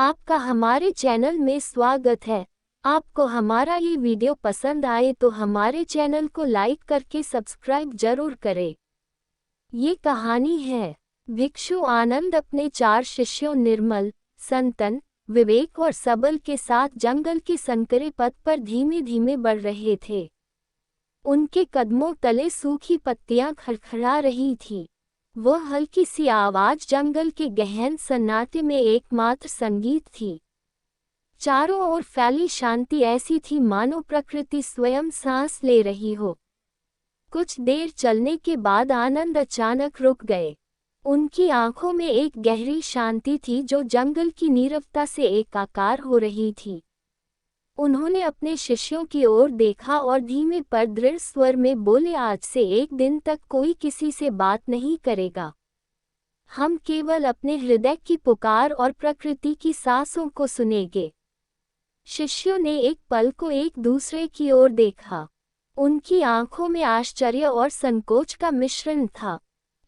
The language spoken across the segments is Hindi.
आपका हमारे चैनल में स्वागत है। आपको हमारा ये वीडियो पसंद आए तो हमारे चैनल को लाइक करके सब्सक्राइब जरूर करें। ये कहानी है भिक्षु आनंद अपने 4 शिष्यों निर्मल, संतन, विवेक और सबल के साथ जंगल के संकरे पथ पर धीमे धीमे बढ़ रहे थे। उनके कदमों तले सूखी पत्तियां खड़खड़ा रही थी। वह हल्की सी आवाज जंगल के गहन सन्नाटे में एकमात्र संगीत थी। चारों ओर फैली शांति ऐसी थी मानो प्रकृति स्वयं सांस ले रही हो। कुछ देर चलने के बाद आनंद अचानक रुक गए। उनकी आंखों में एक गहरी शांति थी जो जंगल की नीरवता से एकाकार हो रही थी। उन्होंने अपने शिष्यों की ओर देखा और धीमे पर दृढ़ स्वर में बोले, आज से एक दिन तक कोई किसी से बात नहीं करेगा। हम केवल अपने हृदय की पुकार और प्रकृति की सांसों को सुनेंगे। शिष्यों ने एक पल को एक दूसरे की ओर देखा। उनकी आंखों में आश्चर्य और संकोच का मिश्रण था।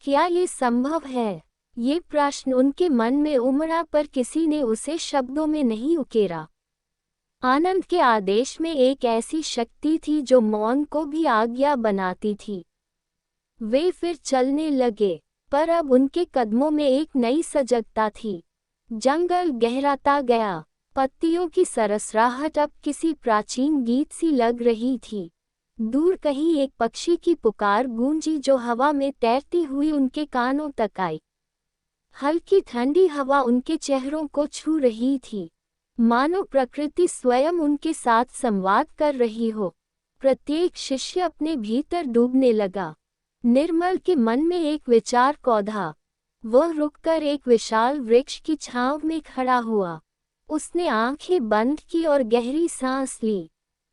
क्या ये संभव है? ये प्रश्न उनके मन में उमड़ा पर किसी ने उसे शब्दों में नहीं उकेरा। आनंद के आदेश में एक ऐसी शक्ति थी जो मौन को भी आज्ञा बनाती थी। वे फिर चलने लगे, पर अब उनके कदमों में एक नई सजगता थी। जंगल गहराता गया। पत्तियों की सरसराहट अब किसी प्राचीन गीत सी लग रही थी। दूर कहीं एक पक्षी की पुकार गूंजी जो हवा में तैरती हुई उनके कानों तक आई। हल्की ठंडी हवा उनके चेहरों को छू रही थी, मानो प्रकृति स्वयं उनके साथ संवाद कर रही हो। प्रत्येक शिष्य अपने भीतर डूबने लगा। निर्मल के मन में एक विचार कौधा। वह रुककर एक विशाल वृक्ष की छांव में खड़ा हुआ। उसने आंखें बंद की और गहरी सांस ली।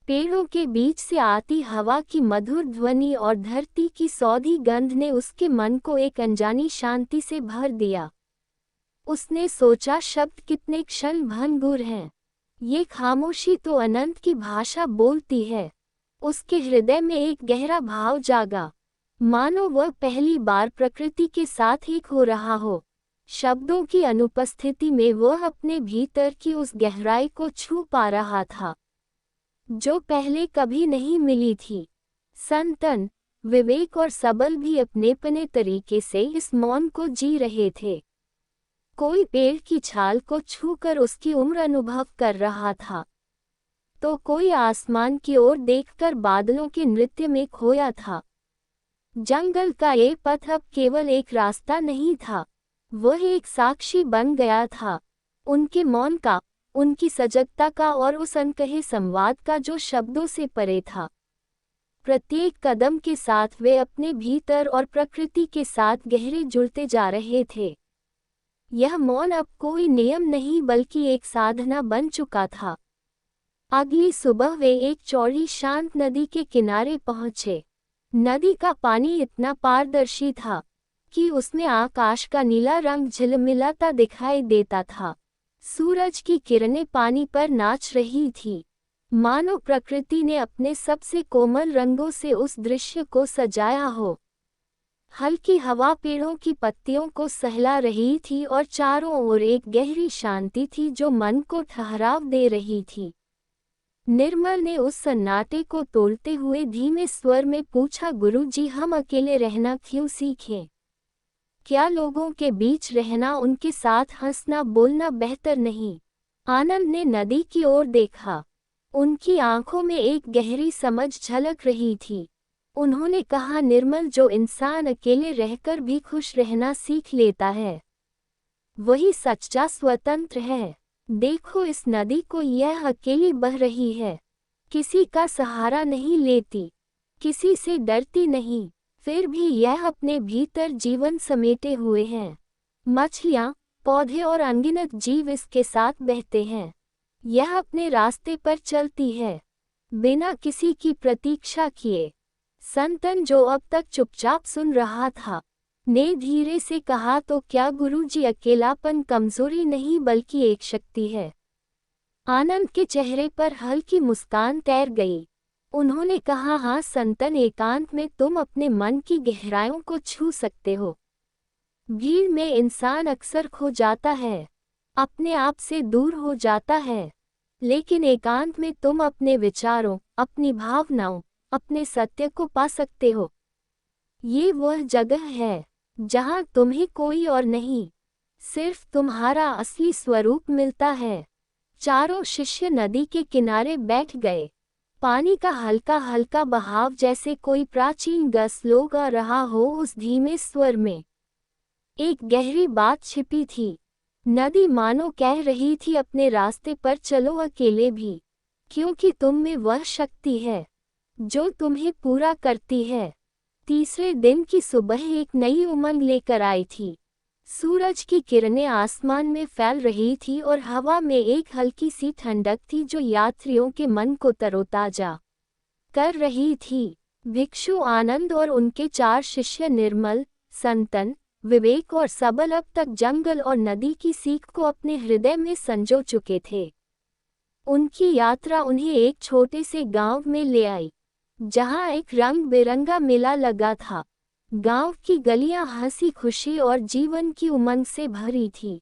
पेड़ों के बीच से आती हवा की मधुर ध्वनि और धरती की सौंधी गंध ने उसके मन को एक अनजानी शांति से भर दिया। उसने सोचा, शब्द कितने क्षण भंगुर हैं। ये खामोशी तो अनंत की भाषा बोलती है। उसके हृदय में एक गहरा भाव जागा, मानो वह पहली बार प्रकृति के साथ एक हो रहा हो। शब्दों की अनुपस्थिति में वह अपने भीतर की उस गहराई को छू पा रहा था जो पहले कभी नहीं मिली थी। संतन, विवेक और सबल भी अपने तरीके से इस मौन को जी रहे थे। कोई पेड़ की छाल को छूकर उसकी उम्र अनुभव कर रहा था, तो कोई आसमान की ओर देखकर बादलों के नृत्य में खोया था। जंगल का ये पथ अब केवल एक रास्ता नहीं था, वह एक साक्षी बन गया था। उनके मौन का, उनकी सजगता का और उस अनकहे संवाद का जो शब्दों से परे था। प्रत्येक कदम के साथ वे अपने भीतर और प्रकृति के साथ गहरे जुड़ते जा रहे थे। यह मौन अब कोई नियम नहीं बल्कि एक साधना बन चुका था। अगली सुबह वे एक चौड़ी शांत नदी के किनारे पहुंचे। नदी का पानी इतना पारदर्शी था कि उसमें आकाश का नीला रंग झिलमिलाता दिखाई देता था। सूरज की किरणें पानी पर नाच रही थी, मानो प्रकृति ने अपने सबसे कोमल रंगों से उस दृश्य को सजाया हो। हल्की हवा पेड़ों की पत्तियों को सहला रही थी और चारों ओर एक गहरी शांति थी जो मन को ठहराव दे रही थी। निर्मल ने उस सन्नाटे को तोड़ते हुए धीमे स्वर में पूछा, गुरुजी, हम अकेले रहना क्यों सीखें? क्या लोगों के बीच रहना, उनके साथ हंसना बोलना बेहतर नहीं? आनंद ने नदी की ओर देखा। उनकी आंखों में एक गहरी समझ झलक रही थी। उन्होंने कहा, निर्मल, जो इंसान अकेले रहकर भी खुश रहना सीख लेता है वही सच्चा स्वतंत्र है। देखो इस नदी को, यह अकेली बह रही है, किसी का सहारा नहीं लेती, किसी से डरती नहीं, फिर भी यह अपने भीतर जीवन समेटे हुए हैं। मछलियाँ, पौधे और अनगिनत जीव इसके साथ बहते हैं। यह अपने रास्ते पर चलती है, बिना किसी की प्रतीक्षा किए। संतन, जो अब तक चुपचाप सुन रहा था, ने धीरे से कहा, तो क्या गुरुजी, अकेलापन कमजोरी नहीं बल्कि एक शक्ति है? आनंद के चेहरे पर हल्की मुस्कान तैर गई। उन्होंने कहा, हाँ संतन, एकांत में तुम अपने मन की गहराइयों को छू सकते हो। भीड़ में इंसान अक्सर खो जाता है, अपने आप से दूर हो जाता है। लेकिन एकांत में तुम अपने विचारों, अपनी भावनाओं, अपने सत्य को पा सकते हो। ये वह जगह है जहाँ तुम्हें कोई और नहीं, सिर्फ तुम्हारा असली स्वरूप मिलता है। चारों शिष्य नदी के किनारे बैठ गए। पानी का हल्का हल्का बहाव जैसे कोई प्राचीन गज़ल गा रहा हो उस धीमे स्वर में। एक गहरी बात छिपी थी। नदी मानो कह रही थी अपने रास्ते पर चलो अकेले भी, क्योंकि तुम में वह शक्ति है जो तुम्हें पूरा करती है। तीसरे दिन की सुबह एक नई उमंग लेकर आई थी। सूरज की किरणें आसमान में फैल रही थी और हवा में एक हल्की सी ठंडक थी जो यात्रियों के मन को तरोताजा कर रही थी। भिक्षु आनंद और उनके 4 शिष्य निर्मल, संतन, विवेक और सबल अब तक जंगल और नदी की सीख को अपने हृदय में संजो चुके थे। उनकी यात्रा उन्हें एक छोटे से गांव में ले आई, जहां एक रंग बिरंगा मेला लगा था। गांव की गलियां हंसी खुशी और जीवन की उमंग से भरी थी।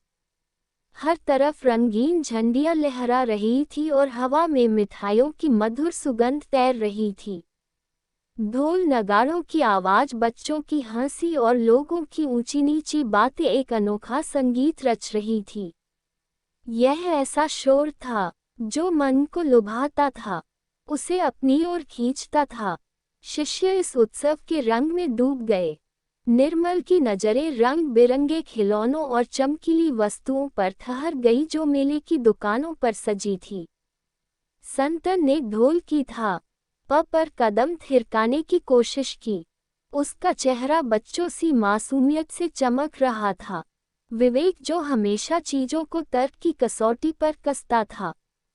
हर तरफ रंगीन झंडियां लहरा रही थी और हवा में मिठाइयों की मधुर सुगंध तैर रही थी। ढोल नगाड़ों की आवाज, बच्चों की हंसी और लोगों की ऊंची नीची बातें एक अनोखा संगीत रच रही थी। यह ऐसा शोर था जो मन को लुभाता था, उसे अपनी ओर खींचता था। शिष्य इस उत्सव के रंग में डूब गए। निर्मल की नजरें रंग बिरंगे खिलौनों और चमकीली वस्तुओं पर ठहर गई जो मेले की दुकानों पर सजी थी। संतन ने ढोल की था पर कदम थिरकाने की कोशिश की। उसका चेहरा बच्चों सी मासूमियत से चमक रहा था। विवेक, जो हमेशा चीजों को तर्क की कसौटी पर कसता था,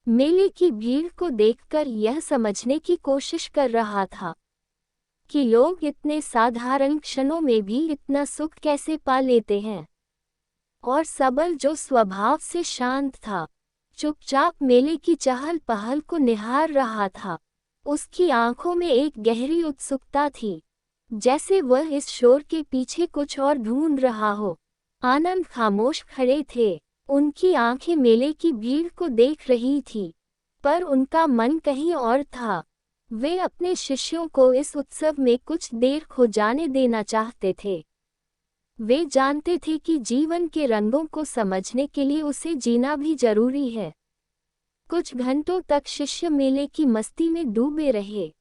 मेले की भीड़ को देखकर यह समझने की कोशिश कर रहा था कि लोग इतने साधारण क्षणों में भी इतना सुख कैसे पा लेते हैं। और सबल, जो स्वभाव से शांत था, चुपचाप मेले की चहल पहल को निहार रहा था। उसकी आंखों में एक गहरी उत्सुकता थी, जैसे वह इस शोर के पीछे कुछ और ढूंढ रहा हो। आनंद खामोश खड़े थे। उनकी आंखें मेले की भीड़ को देख रही थी, पर उनका मन कहीं और था। वे अपने शिष्यों को इस उत्सव में कुछ देर खो जाने देना चाहते थे। वे जानते थे कि जीवन के रंगों को समझने के लिए उसे जीना भी जरूरी है। कुछ घंटों तक शिष्य मेले की मस्ती में डूबे रहे।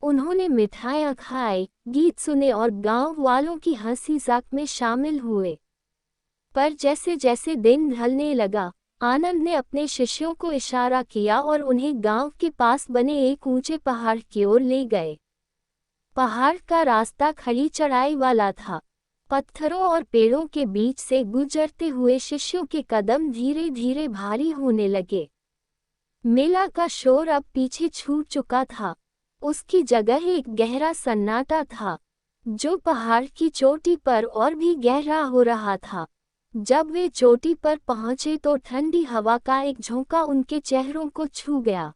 उन्होंने मिठाइयाँ खाई, गीत सुने और गांव वालों की हंसी मजाक में शामिल हुए। पर जैसे जैसे दिन ढलने लगा, आनंद ने अपने शिष्यों को इशारा किया और उन्हें गांव के पास बने एक ऊंचे पहाड़ की ओर ले गए। पहाड़ का रास्ता खड़ी चढ़ाई वाला था। पत्थरों और पेड़ों के बीच से गुजरते हुए शिष्यों के कदम धीरे धीरे भारी होने लगे। मेला का शोर अब पीछे छूट चुका था। उसकी जगह एक गहरा सन्नाटा था, जो पहाड़ की चोटी पर और भी गहरा हो रहा था। जब वे चोटी पर पहुंचे तो ठंडी हवा का एक झोंका उनके चेहरों को छू गया।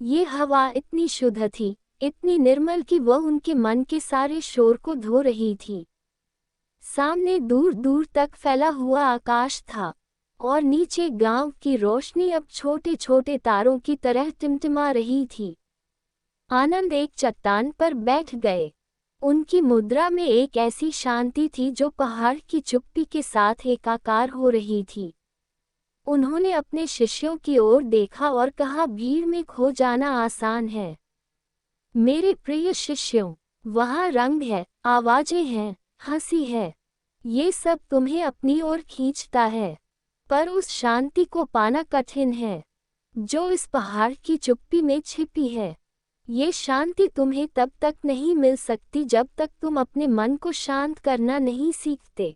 ये हवा इतनी शुद्ध थी, इतनी निर्मल कि वह उनके मन के सारे शोर को धो रही थी। सामने दूर दूर तक फैला हुआ आकाश था और नीचे गांव की रोशनी अब छोटे छोटे तारों की तरह टिमटिमा रही थी। आनंद एक चट्टान पर बैठ गए। उनकी मुद्रा में एक ऐसी शांति थी जो पहाड़ की चुप्पी के साथ एकाकार हो रही थी। उन्होंने अपने शिष्यों की ओर देखा और कहा, भीड़ में खो जाना आसान है मेरे प्रिय शिष्यों। वहाँ रंग है, आवाजें हैं, हंसी है, ये सब तुम्हें अपनी ओर खींचता है। पर उस शांति को पाना कठिन है जो इस पहाड़ की चुप्पी में छिपी है। ये शांति तुम्हें तब तक नहीं मिल सकती जब तक तुम अपने मन को शांत करना नहीं सीखते।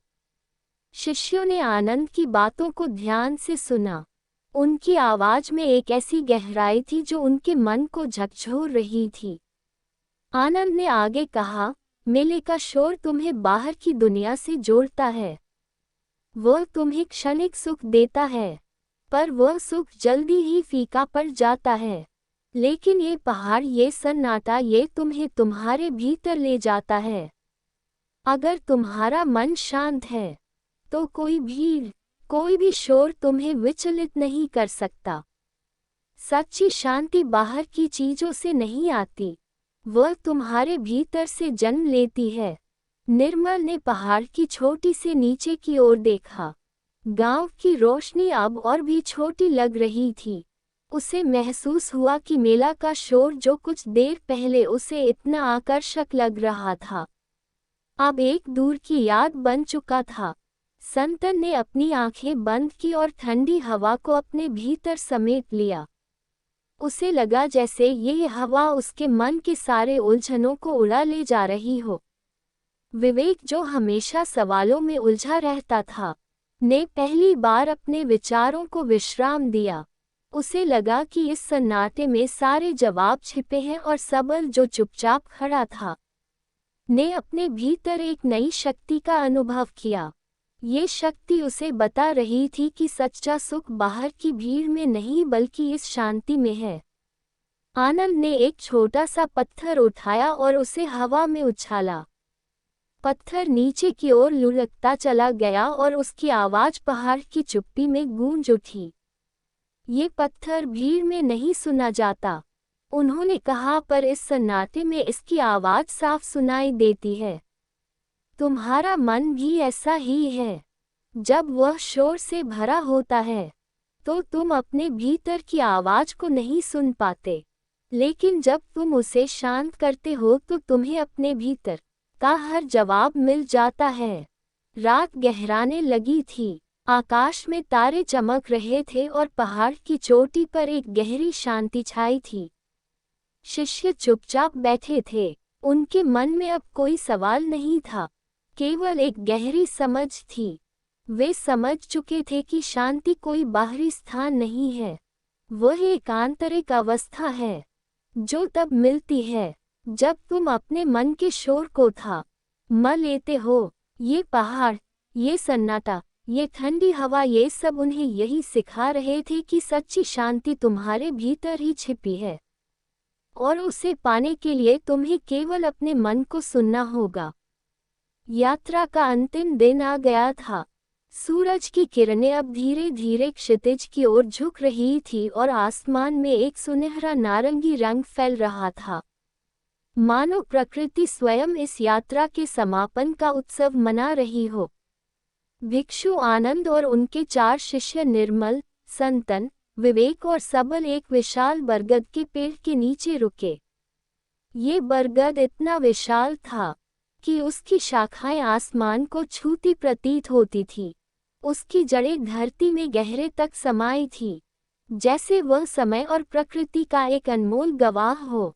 शिष्यों ने आनंद की बातों को ध्यान से सुना। उनकी आवाज में एक ऐसी गहराई थी जो उनके मन को झकझोर रही थी। आनंद ने आगे कहा, मेले का शोर तुम्हें बाहर की दुनिया से जोड़ता है। वह तुम्हें क्षणिक सुख देता है, पर वह सुख जल्दी ही फीका पड़ जाता है। लेकिन ये पहाड़, ये सन्नाटा, ये तुम्हें तुम्हारे भीतर ले जाता है। अगर तुम्हारा मन शांत है तो कोई भीड़, कोई भी शोर तुम्हें विचलित नहीं कर सकता। सच्ची शांति बाहर की चीजों से नहीं आती, वह तुम्हारे भीतर से जन्म लेती है। निर्मल ने पहाड़ की छोटी से नीचे की ओर देखा। गांव की रोशनी अब और भी छोटी लग रही थी। उसे महसूस हुआ कि मेला का शोर जो कुछ देर पहले उसे इतना आकर्षक लग रहा था, अब एक दूर की याद बन चुका था। संतन ने अपनी आंखें बंद की और ठंडी हवा को अपने भीतर समेट लिया। उसे लगा जैसे ये हवा उसके मन के सारे उलझनों को उड़ा ले जा रही हो। विवेक, जो हमेशा सवालों में उलझा रहता था, ने पहली बार अपने विचारों को विश्राम दिया। उसे लगा कि इस सन्नाटे में सारे जवाब छिपे हैं और सबल, जो चुपचाप खड़ा था, ने अपने भीतर एक नई शक्ति का अनुभव किया। ये शक्ति उसे बता रही थी कि सच्चा सुख बाहर की भीड़ में नहीं बल्कि इस शांति में है। आनंद ने एक छोटा सा पत्थर उठाया और उसे हवा में उछाला। पत्थर नीचे की ओर लुढ़कता चला गया और उसकी आवाज पहाड़ की चुप्पी में गूंज उठी। ये पत्थर भीड़ में नहीं सुना जाता, उन्होंने कहा, पर इस सन्नाटे में इसकी आवाज साफ सुनाई देती है। तुम्हारा मन भी ऐसा ही है। जब वह शोर से भरा होता है तो तुम अपने भीतर की आवाज को नहीं सुन पाते, लेकिन जब तुम उसे शांत करते हो तो तुम्हें अपने भीतर का हर जवाब मिल जाता है। रात गहराने लगी थी, आकाश में तारे चमक रहे थे और पहाड़ की चोटी पर एक गहरी शांति छाई थी। शिष्य चुपचाप बैठे थे, उनके मन में अब कोई सवाल नहीं था, केवल एक गहरी समझ थी। वे समझ चुके थे कि शांति कोई बाहरी स्थान नहीं है, वह एक आंतरिक अवस्था है जो तब मिलती है जब तुम अपने मन के शोर को थाम लेते हो। ये पहाड़, ये सन्नाटा, ये ठंडी हवा, ये सब उन्हें यही सिखा रहे थे कि सच्ची शांति तुम्हारे भीतर ही छिपी है और उसे पाने के लिए तुम्हें केवल अपने मन को सुनना होगा। यात्रा का अंतिम दिन आ गया था। सूरज की किरणें अब धीरे धीरे क्षितिज की ओर झुक रही थी और आसमान में एक सुनहरा नारंगी रंग फैल रहा था, मानो प्रकृति स्वयं इस यात्रा के समापन का उत्सव मना रही हो। भिक्षु आनंद और उनके 4 शिष्य निर्मल, संतन, विवेक और सबल एक विशाल बरगद के पेड़ के नीचे रुके। ये बरगद इतना विशाल था कि उसकी शाखाएं आसमान को छूती प्रतीत होती थी। उसकी जड़ें धरती में गहरे तक समाई थी, जैसे वह समय और प्रकृति का एक अनमोल गवाह हो।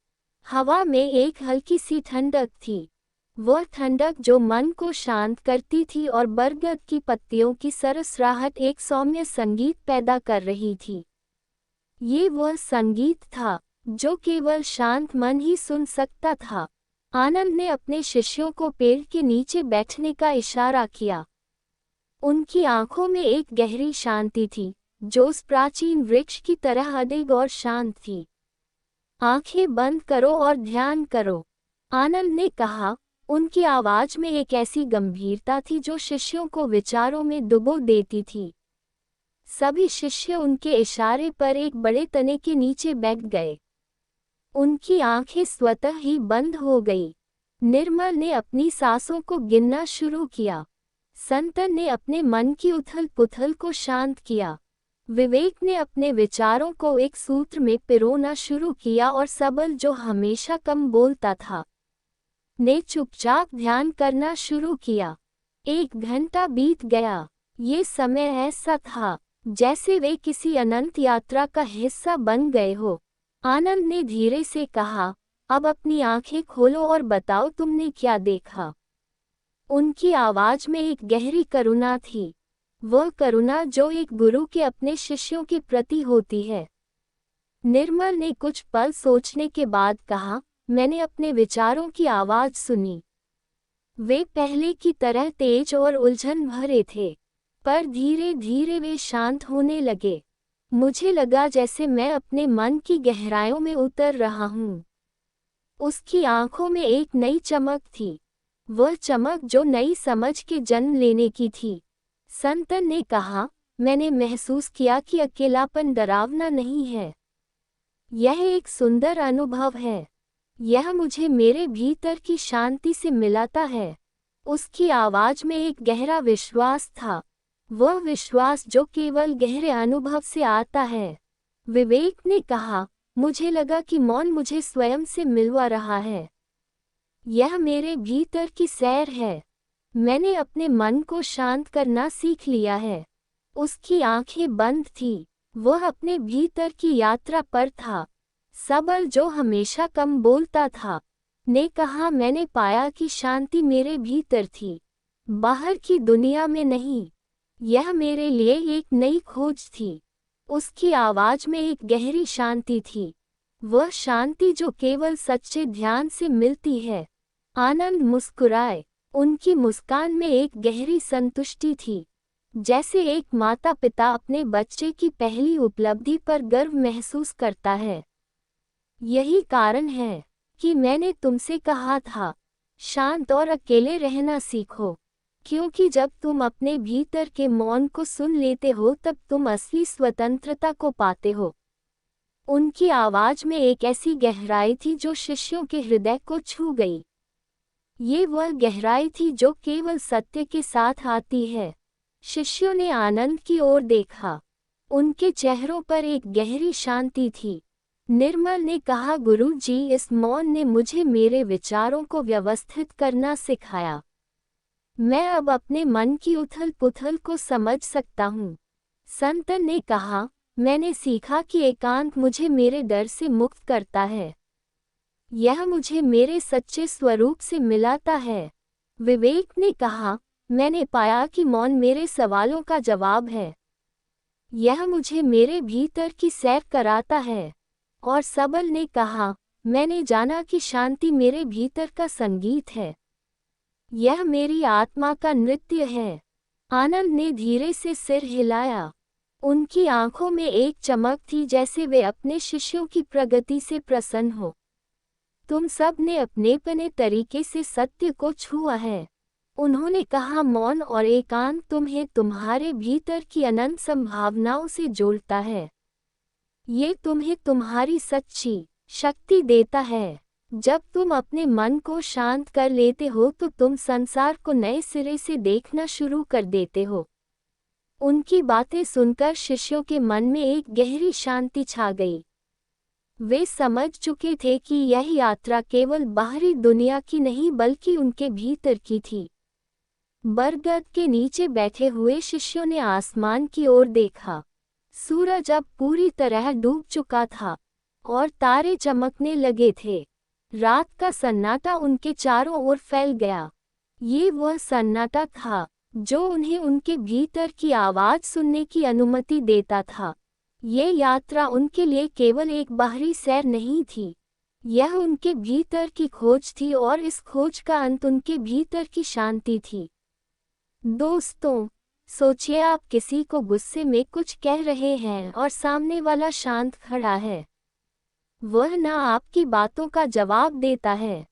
हवा में एक हल्की सी ठंडक थी, वह ठंडक जो मन को शांत करती थी, और बरगद की पत्तियों की सरसराहट एक सौम्य संगीत पैदा कर रही थी। ये वह संगीत था जो केवल शांत मन ही सुन सकता था। आनंद ने अपने शिष्यों को पेड़ के नीचे बैठने का इशारा किया। उनकी आंखों में एक गहरी शांति थी जो उस प्राचीन वृक्ष की तरह अडिग और शांत थी। आंखें बंद करो और ध्यान करो, आनंद ने कहा। उनकी आवाज में एक ऐसी गंभीरता थी जो शिष्यों को विचारों में डुबो देती थी। सभी शिष्य उनके इशारे पर एक बड़े तने के नीचे बैठ गए। उनकी आंखें स्वतः ही बंद हो गई। निर्मल ने अपनी सांसों को गिनना शुरू किया। संतन ने अपने मन की उथल-पुथल को शांत किया। विवेक ने अपने विचारों को एक सूत्र में पिरोना शुरू किया और सबल, जो हमेशा कम बोलता था, ने चुपचाप ध्यान करना शुरू किया। 1 घंटा बीत गया। ये समय ऐसा था जैसे वे किसी अनंत यात्रा का हिस्सा बन गए हो। आनंद ने धीरे से कहा, अब अपनी आंखें खोलो और बताओ तुमने क्या देखा। उनकी आवाज में एक गहरी करुणा थी, वह करुणा जो एक गुरु के अपने शिष्यों के प्रति होती है। निर्मल ने कुछ पल सोचने के बाद कहा, मैंने अपने विचारों की आवाज सुनी। वे पहले की तरह तेज और उलझन भरे थे, पर धीरे धीरे वे शांत होने लगे। मुझे लगा जैसे मैं अपने मन की गहराइयों में उतर रहा हूँ। उसकी आंखों में एक नई चमक थी, वह चमक जो नई समझ के जन्म लेने की थी। संतन ने कहा, मैंने महसूस किया कि अकेलापन डरावना नहीं है। यह एक सुंदर अनुभव है। यह मुझे मेरे भीतर की शांति से मिलाता है। उसकी आवाज में एक गहरा विश्वास था, वह विश्वास जो केवल गहरे अनुभव से आता है। विवेक ने कहा, मुझे लगा कि मौन मुझे स्वयं से मिलवा रहा है। यह मेरे भीतर की सैर है। मैंने अपने मन को शांत करना सीख लिया है। उसकी आंखें बंद थीं, वह अपने भीतर की यात्रा पर था। सबल, जो हमेशा कम बोलता था, ने कहा, मैंने पाया कि शांति मेरे भीतर थी, बाहर की दुनिया में नहीं। यह मेरे लिए एक नई खोज थी। उसकी आवाज में एक गहरी शांति थी, वह शांति जो केवल सच्चे ध्यान से मिलती है। आनंद मुस्कुराए। उनकी मुस्कान में एक गहरी संतुष्टि थी, जैसे एक माता पिता अपने बच्चे की पहली उपलब्धि पर गर्व महसूस करता है। यही कारण है कि मैंने तुमसे कहा था, शांत और अकेले रहना सीखो, क्योंकि जब तुम अपने भीतर के मौन को सुन लेते हो तब तुम असली स्वतंत्रता को पाते हो। उनकी आवाज में एक ऐसी गहराई थी जो शिष्यों के हृदय को छू गई। ये वह गहराई थी जो केवल सत्य के साथ आती है। शिष्यों ने आनंद की ओर देखा। उनके चेहरों पर एक गहरी शांति थी। निर्मल ने कहा, गुरु जी, इस मौन ने मुझे मेरे विचारों को व्यवस्थित करना सिखाया। मैं अब अपने मन की उथल पुथल को समझ सकता हूँ। संतन ने कहा, मैंने सीखा कि एकांत मुझे मेरे डर से मुक्त करता है। यह मुझे मेरे सच्चे स्वरूप से मिलाता है। विवेक ने कहा, मैंने पाया कि मौन मेरे सवालों का जवाब है। यह मुझे मेरे भीतर की सैर कराता है। और सबल ने कहा, मैंने जाना कि शांति मेरे भीतर का संगीत है। यह मेरी आत्मा का नृत्य है। आनंद ने धीरे से सिर हिलाया। उनकी आंखों में एक चमक थी, जैसे वे अपने शिष्यों की प्रगति से प्रसन्न हो। तुम सब ने अपने तरीके से सत्य को छुआ है। उन्होंने कहा, मौन और एकांत तुम्हें तुम्हारे भीतर की अनंत संभावनाओं से जोड़ता है। ये तुम्हें तुम्हारी सच्ची शक्ति देता है। जब तुम अपने मन को शांत कर लेते हो तो तुम संसार को नए सिरे से देखना शुरू कर देते हो। उनकी बातें सुनकर शिष्यों के मन में एक गहरी शांति छा गई। वे समझ चुके थे कि यह यात्रा केवल बाहरी दुनिया की नहीं बल्कि उनके भीतर की थी। बरगद के नीचे बैठे हुए शिष्यों ने आसमान की ओर देखा। सूरज अब पूरी तरह डूब चुका था और तारे चमकने लगे थे। रात का सन्नाटा उनके चारों ओर फैल गया। ये वह सन्नाटा था जो उन्हें उनके भीतर की आवाज सुनने की अनुमति देता था। ये यात्रा उनके लिए केवल एक बाहरी सैर नहीं थी, यह उनके भीतर की खोज थी और इस खोज का अंत उनके भीतर की शांति थी। दोस्तों, सोचिए आप किसी को गुस्से में कुछ कह रहे हैं और सामने वाला शांत खड़ा है। वह ना आपकी बातों का जवाब देता है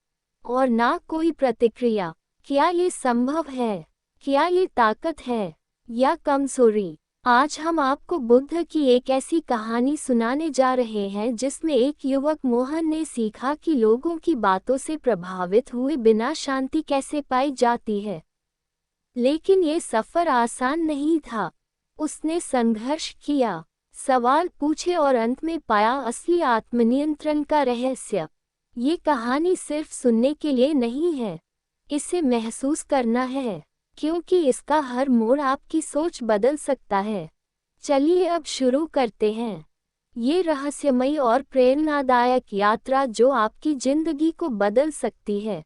और ना कोई प्रतिक्रिया। क्या ये संभव है? क्या ये ताकत है या कमजोरी? आज हम आपको बुद्ध की एक ऐसी कहानी सुनाने जा रहे हैं जिसमें एक युवक मोहन ने सीखा कि लोगों की बातों से प्रभावित हुए बिना शांति कैसे पाई जाती है। लेकिन ये सफ़र आसान नहीं था। उसने संघर्ष किया, सवाल पूछे और अंत में पाया असली आत्मनियंत्रण का रहस्य। ये कहानी सिर्फ सुनने के लिए नहीं है, इसे महसूस करना है, क्योंकि इसका हर मोड़ आपकी सोच बदल सकता है। चलिए अब शुरू करते हैं ये रहस्यमयी और प्रेरणादायक यात्रा जो आपकी जिंदगी को बदल सकती है।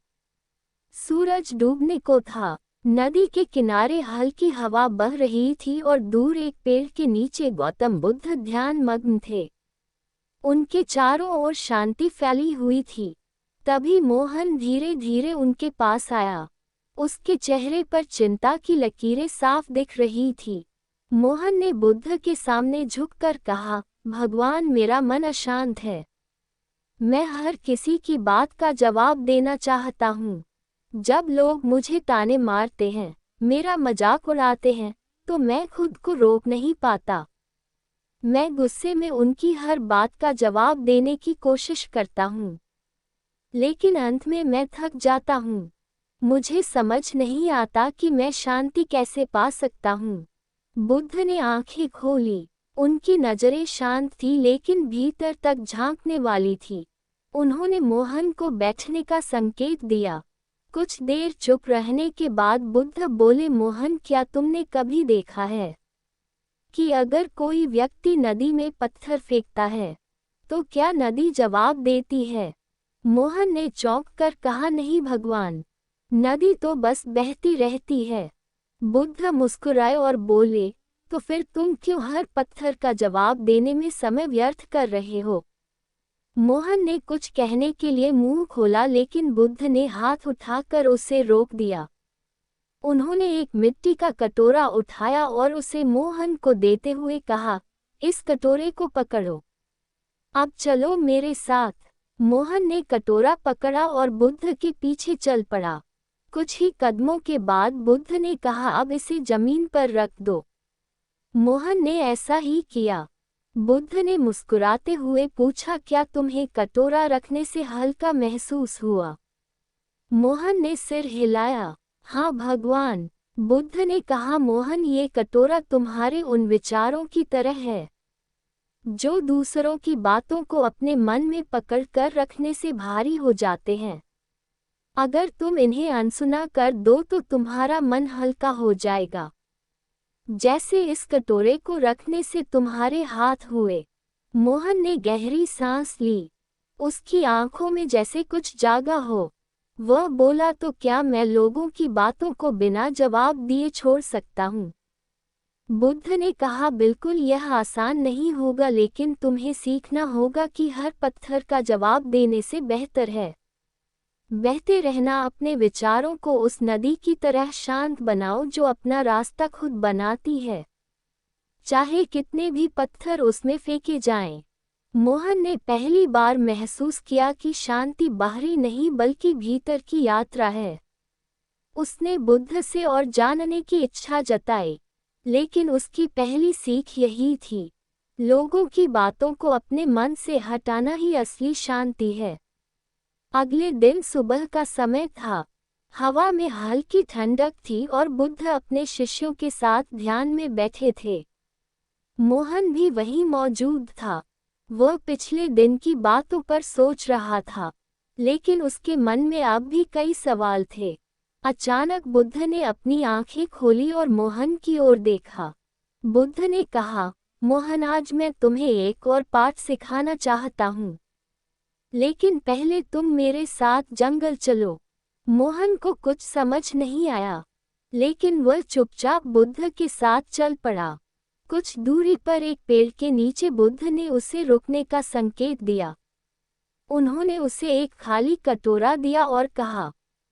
सूरज डूबने को था। नदी के किनारे हल्की हवा बह रही थी और दूर एक पेड़ के नीचे गौतम बुद्ध ध्यान मग्न थे। उनके चारों ओर शांति फैली हुई थी। तभी मोहन धीरे धीरे उनके पास आया। उसके चेहरे पर चिंता की लकीरें साफ दिख रही थी। मोहन ने बुद्ध के सामने झुककर कहा, भगवान, मेरा मन अशांत है। मैं हर किसी की बात का जवाब देना चाहता हूँ। जब लोग मुझे ताने मारते हैं, मेरा मजाक उड़ाते हैं तो मैं खुद को रोक नहीं पाता। मैं गुस्से में उनकी हर बात का जवाब देने की कोशिश करता हूँ, लेकिन अंत में मैं थक जाता हूँ। मुझे समझ नहीं आता कि मैं शांति कैसे पा सकता हूँ। बुद्ध ने आंखें खोली। उनकी नजरें शांत थी लेकिन भीतर तक झांकने वाली थी। उन्होंने मोहन को बैठने का संकेत दिया। कुछ देर चुप रहने के बाद बुद्ध बोले, मोहन, क्या तुमने कभी देखा है कि अगर कोई व्यक्ति नदी में पत्थर फेंकता है तो क्या नदी जवाब देती है? मोहन ने चौंक कर कहा, नहीं भगवान, नदी तो बस बहती रहती है। बुद्ध मुस्कुराए और बोले, तो फिर तुम क्यों हर पत्थर का जवाब देने में समय व्यर्थ कर रहे हो? मोहन ने कुछ कहने के लिए मुंह खोला लेकिन बुद्ध ने हाथ उठाकर उसे रोक दिया। उन्होंने एक मिट्टी का कटोरा उठाया और उसे मोहन को देते हुए कहा, इस कटोरे को पकड़ो। अब चलो मेरे साथ। मोहन ने कटोरा पकड़ा और बुद्ध के पीछे चल पड़ा। कुछ ही कदमों के बाद बुद्ध ने कहा, अब इसे जमीन पर रख दो। मोहन ने ऐसा ही किया। बुद्ध ने मुस्कुराते हुए पूछा, क्या तुम्हें कटोरा रखने से हल्का महसूस हुआ? मोहन ने सिर हिलाया। हाँ भगवान। बुद्ध ने कहा, मोहन, ये कटोरा तुम्हारे उन विचारों की तरह है जो दूसरों की बातों को अपने मन में पकड़ कर रखने से भारी हो जाते हैं। अगर तुम इन्हें अनसुना कर दो तो तुम्हारा मन हल्का हो जाएगा, जैसे इस कटोरे को रखने से तुम्हारे हाथ हुए। मोहन ने गहरी सांस ली। उसकी आंखों में जैसे कुछ जागा हो। वह बोला, तो क्या मैं लोगों की बातों को बिना जवाब दिए छोड़ सकता हूँ? बुद्ध ने कहा, बिल्कुल, यह आसान नहीं होगा, लेकिन तुम्हें सीखना होगा कि हर पत्थर का जवाब देने से बेहतर है बहते रहना। अपने विचारों को उस नदी की तरह शांत बनाओ जो अपना रास्ता खुद बनाती है, चाहे कितने भी पत्थर उसमें फेंके जाएं। मोहन ने पहली बार महसूस किया कि शांति बाहरी नहीं बल्कि भीतर की यात्रा है। उसने बुद्ध से और जानने की इच्छा जताई, लेकिन उसकी पहली सीख यही थी, लोगों की बातों को अपने मन से हटाना ही असली शांति है। अगले दिन सुबह का समय था। हवा में हल्की ठंडक थी और बुद्ध अपने शिष्यों के साथ ध्यान में बैठे थे। मोहन भी वहीं मौजूद था। वह पिछले दिन की बातों पर सोच रहा था, लेकिन उसके मन में अब भी कई सवाल थे। अचानक बुद्ध ने अपनी आंखें खोली और मोहन की ओर देखा। बुद्ध ने कहा, मोहन, आज मैं तुम्हें एक और पाठ सिखाना चाहता हूँ, लेकिन पहले तुम मेरे साथ जंगल चलो। मोहन को कुछ समझ नहीं आया, लेकिन वह चुपचाप बुद्ध के साथ चल पड़ा। कुछ दूरी पर एक पेड़ के नीचे बुद्ध ने उसे रुकने का संकेत दिया। उन्होंने उसे एक खाली कटोरा दिया और कहा,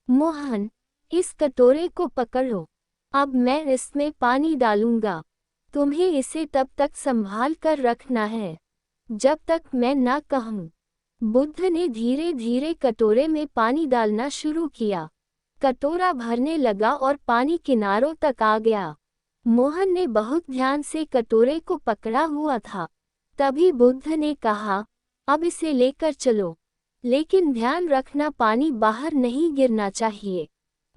मोहन, इस कटोरे को पकड़ो। अब मैं इसमें पानी डालूंगा। तुम्हें इसे तब तक संभाल कर रखना है जब तक मैं ना कहूँ। बुद्ध ने धीरे धीरे कटोरे में पानी डालना शुरू किया। कटोरा भरने लगा और पानी किनारों तक आ गया। मोहन ने बहुत ध्यान से कटोरे को पकड़ा हुआ था। तभी बुद्ध ने कहा, अब इसे लेकर चलो, लेकिन ध्यान रखना पानी बाहर नहीं गिरना चाहिए।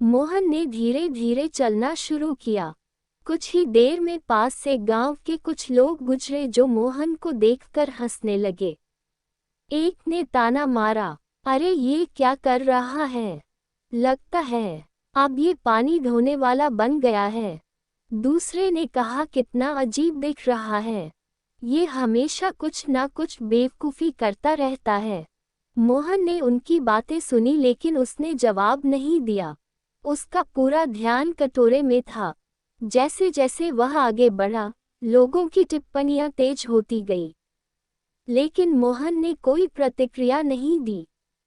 मोहन ने धीरे धीरे चलना शुरू किया। कुछ ही देर में पास से गांव के कुछ लोग गुजरे जो मोहन को देखकर हंसने लगे। एक ने ताना मारा, अरे ये क्या कर रहा है? लगता है अब ये पानी ढोने वाला बन गया है। दूसरे ने कहा, कितना अजीब दिख रहा है, ये हमेशा कुछ ना कुछ बेवकूफ़ी करता रहता है। मोहन ने उनकी बातें सुनी लेकिन उसने जवाब नहीं दिया। उसका पूरा ध्यान कटोरे में था। जैसे जैसे वह आगे बढ़ा, लोगों की टिप्पणियां तेज होती गई, लेकिन मोहन ने कोई प्रतिक्रिया नहीं दी।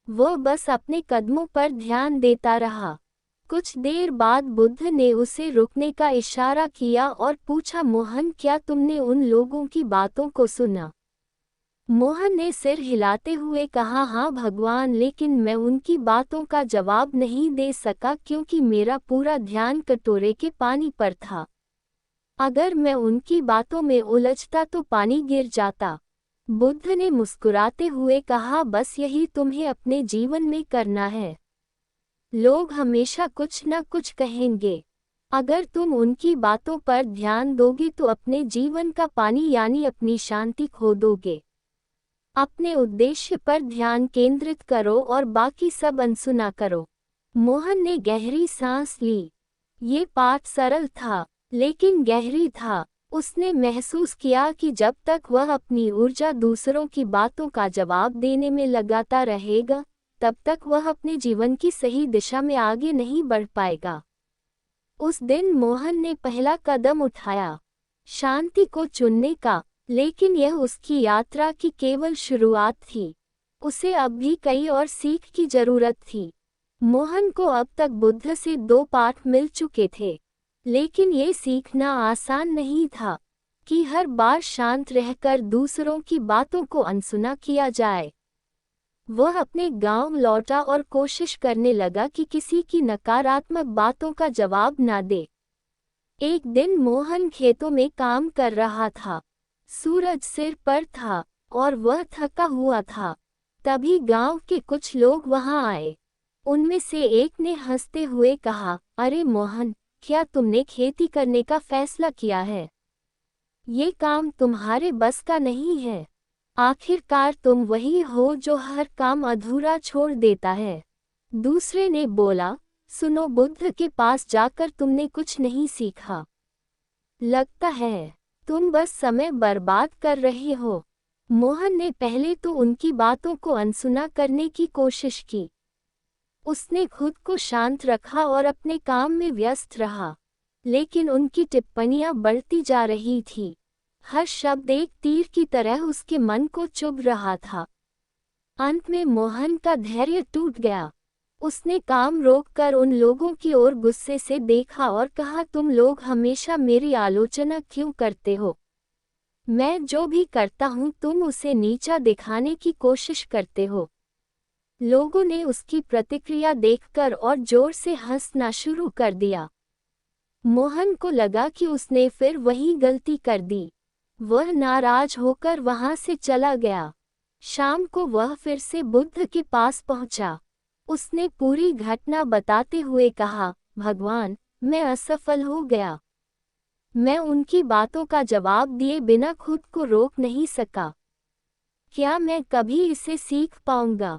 वह बस अपने कदमों पर ध्यान देता रहा। कुछ देर बाद बुद्ध ने उसे रुकने का इशारा किया और पूछा, मोहन, क्या तुमने उन लोगों की बातों को सुना? मोहन ने सिर हिलाते हुए कहा, हाँ भगवान, लेकिन मैं उनकी बातों का जवाब नहीं दे सका क्योंकि मेरा पूरा ध्यान कटोरे के पानी पर था। अगर मैं उनकी बातों में उलझता तो पानी गिर जाता। बुद्ध ने मुस्कुराते हुए कहा, बस यही तुम्हें अपने जीवन में करना है। लोग हमेशा कुछ न कुछ कहेंगे। अगर तुम उनकी बातों पर ध्यान दोगे तो अपने जीवन का पानी यानी अपनी शांति खो दोगे। अपने उद्देश्य पर ध्यान केंद्रित करो और बाकी सब अनसुना करो। मोहन ने गहरी सांस ली। ये पाठ सरल था, लेकिन गहरी था। उसने महसूस किया कि जब तक वह अपनी ऊर्जा दूसरों की बातों का जवाब देने में लगाता रहेगा, तब तक वह अपने जीवन की सही दिशा में आगे नहीं बढ़ पाएगा। उस दिन मोहन ने पहला कदम उठाया, शांति को चुनने का, लेकिन यह उसकी यात्रा की केवल शुरुआत थी। उसे अब भी कई और सीख की जरूरत थी। मोहन को अब तक बुद्ध से 2 पाठ मिल चुके थे, लेकिन ये सीखना आसान नहीं था कि हर बार शांत रहकर दूसरों की बातों को अनसुना किया जाए। वह अपने गांव लौटा और कोशिश करने लगा कि किसी की नकारात्मक बातों का जवाब न दे। एक दिन मोहन खेतों में काम कर रहा था। सूरज सिर पर था और वह थका हुआ था। तभी गांव के कुछ लोग वहां आए। उनमें से एक ने हंसते हुए कहा, अरे मोहन, क्या तुमने खेती करने का फैसला किया है? ये काम तुम्हारे बस का नहीं है। आखिरकार तुम वही हो जो हर काम अधूरा छोड़ देता है। दूसरे ने बोला, सुनो, बुद्ध के पास जाकर तुमने कुछ नहीं सीखा। लगता है तुम बस समय बर्बाद कर रहे हो। मोहन ने पहले तो उनकी बातों को अनसुना करने की कोशिश की। उसने खुद को शांत रखा और अपने काम में व्यस्त रहा, लेकिन उनकी टिप्पणियां बढ़ती जा रही थी। हर शब्द एक तीर की तरह उसके मन को चुभ रहा था। अंत में मोहन का धैर्य टूट गया। उसने काम रोककर उन लोगों की ओर गुस्से से देखा और कहा, तुम लोग हमेशा मेरी आलोचना क्यों करते हो? मैं जो भी करता हूँ तुम उसे नीचा दिखाने की कोशिश करते हो। लोगों ने उसकी प्रतिक्रिया देखकर और जोर से हंसना शुरू कर दिया। मोहन को लगा कि उसने फिर वही गलती कर दी। वह नाराज होकर वहां से चला गया। शाम को वह फिर से बुद्ध के पास पहुंचा। उसने पूरी घटना बताते हुए कहा, भगवान, मैं असफल हो गया। मैं उनकी बातों का जवाब दिए बिना खुद को रोक नहीं सका। क्या मैं कभी इसे सीख पाऊंगा?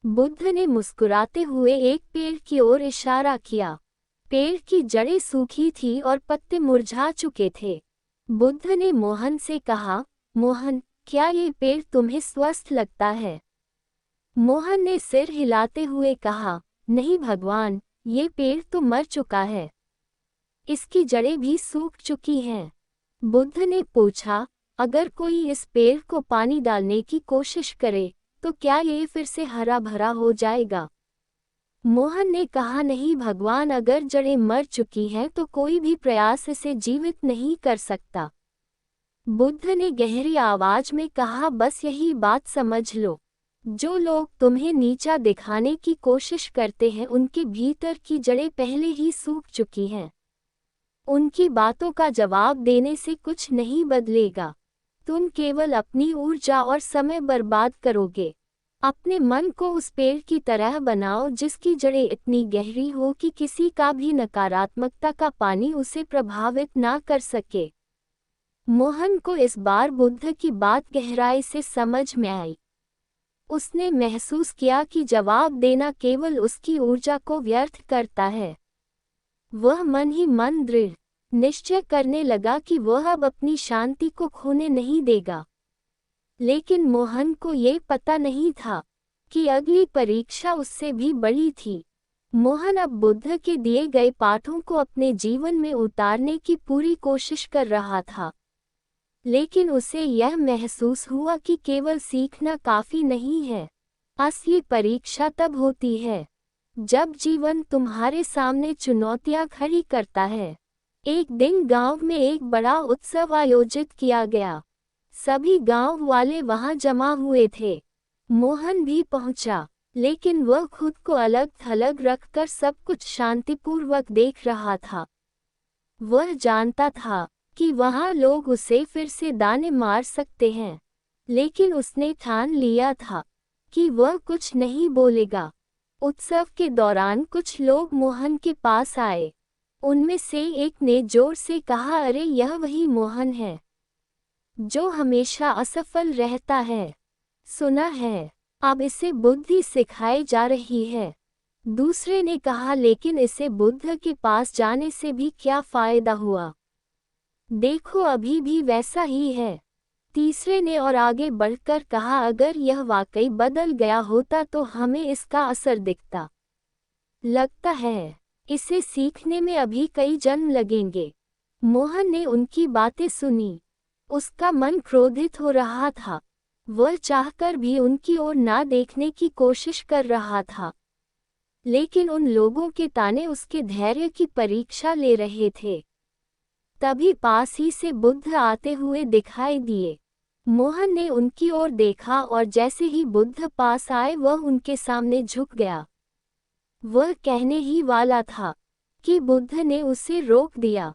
बुद्ध ने मुस्कुराते हुए एक पेड़ की ओर इशारा किया। पेड़ की जड़ें सूखी थी और पत्ते मुरझा चुके थे। बुद्ध ने मोहन से कहा, मोहन, क्या ये पेड़ तुम्हें स्वस्थ लगता है? मोहन ने सिर हिलाते हुए कहा, नहीं भगवान, ये पेड़ तो मर चुका है। इसकी जड़ें भी सूख चुकी हैं। बुद्ध ने पूछा, अगर कोई इस पेड़ को पानी डालने की कोशिश करे, तो क्या ये फिर से हरा भरा हो जाएगा? मोहन ने कहा, नहीं भगवान, अगर जड़ें मर चुकी हैं तो कोई भी प्रयास इसे जीवित नहीं कर सकता। बुद्ध ने गहरी आवाज में कहा, बस यही बात समझ लो। जो लोग तुम्हें नीचा दिखाने की कोशिश करते हैं उनके भीतर की जड़ें पहले ही सूख चुकी हैं। उनकी बातों का जवाब देने से कुछ नहीं बदलेगा। तुम केवल अपनी ऊर्जा और समय बर्बाद करोगे। अपने मन को उस पेड़ की तरह बनाओ जिसकी जड़ें इतनी गहरी हो कि किसी का भी नकारात्मकता का पानी उसे प्रभावित ना कर सके। मोहन को इस बार बुद्ध की बात गहराई से समझ में आई। उसने महसूस किया कि जवाब देना केवल उसकी ऊर्जा को व्यर्थ करता है। वह मन ही मन दृढ़ निश्चय करने लगा कि वह अब अपनी शांति को खोने नहीं देगा। लेकिन मोहन को ये पता नहीं था कि अगली परीक्षा उससे भी बड़ी थी। मोहन अब बुद्ध के दिए गए पाठों को अपने जीवन में उतारने की पूरी कोशिश कर रहा था, लेकिन उसे यह महसूस हुआ कि केवल सीखना काफी नहीं है। असली परीक्षा तब होती है जब जीवन तुम्हारे सामने चुनौतियां खड़ी करता है। एक दिन गांव में एक बड़ा उत्सव आयोजित किया गया। सभी गांव वाले वहां जमा हुए थे। मोहन भी पहुंचा, लेकिन वह खुद को अलग थलग रखकर सब कुछ शांतिपूर्वक देख रहा था। वह जानता था कि वहाँ लोग उसे फिर से दाने मार सकते हैं, लेकिन उसने ठान लिया था कि वह कुछ नहीं बोलेगा। उत्सव के दौरान कुछ लोग मोहन के पास आए। उनमें से एक ने जोर से कहा, अरे यह वही मोहन है जो हमेशा असफल रहता है। सुना है, अब इसे बुद्धि सिखाई जा रही है। दूसरे ने कहा, लेकिन इसे बुद्ध के पास जाने से भी क्या फायदा हुआ? देखो अभी भी वैसा ही है। तीसरे ने और आगे बढ़कर कहा, अगर यह वाकई बदल गया होता तो हमें इसका असर दिखता। लगता है इसे सीखने में अभी कई जन्म लगेंगे। मोहन ने उनकी बातें सुनी। उसका मन क्रोधित हो रहा था। वह चाहकर भी उनकी ओर ना देखने की कोशिश कर रहा था, लेकिन उन लोगों के ताने उसके धैर्य की परीक्षा ले रहे थे। तभी पास ही से बुद्ध आते हुए दिखाई दिए। मोहन ने उनकी ओर देखा और जैसे ही बुद्ध पास आए वह उनके सामने झुक गया। वह कहने ही वाला था कि बुद्ध ने उसे रोक दिया।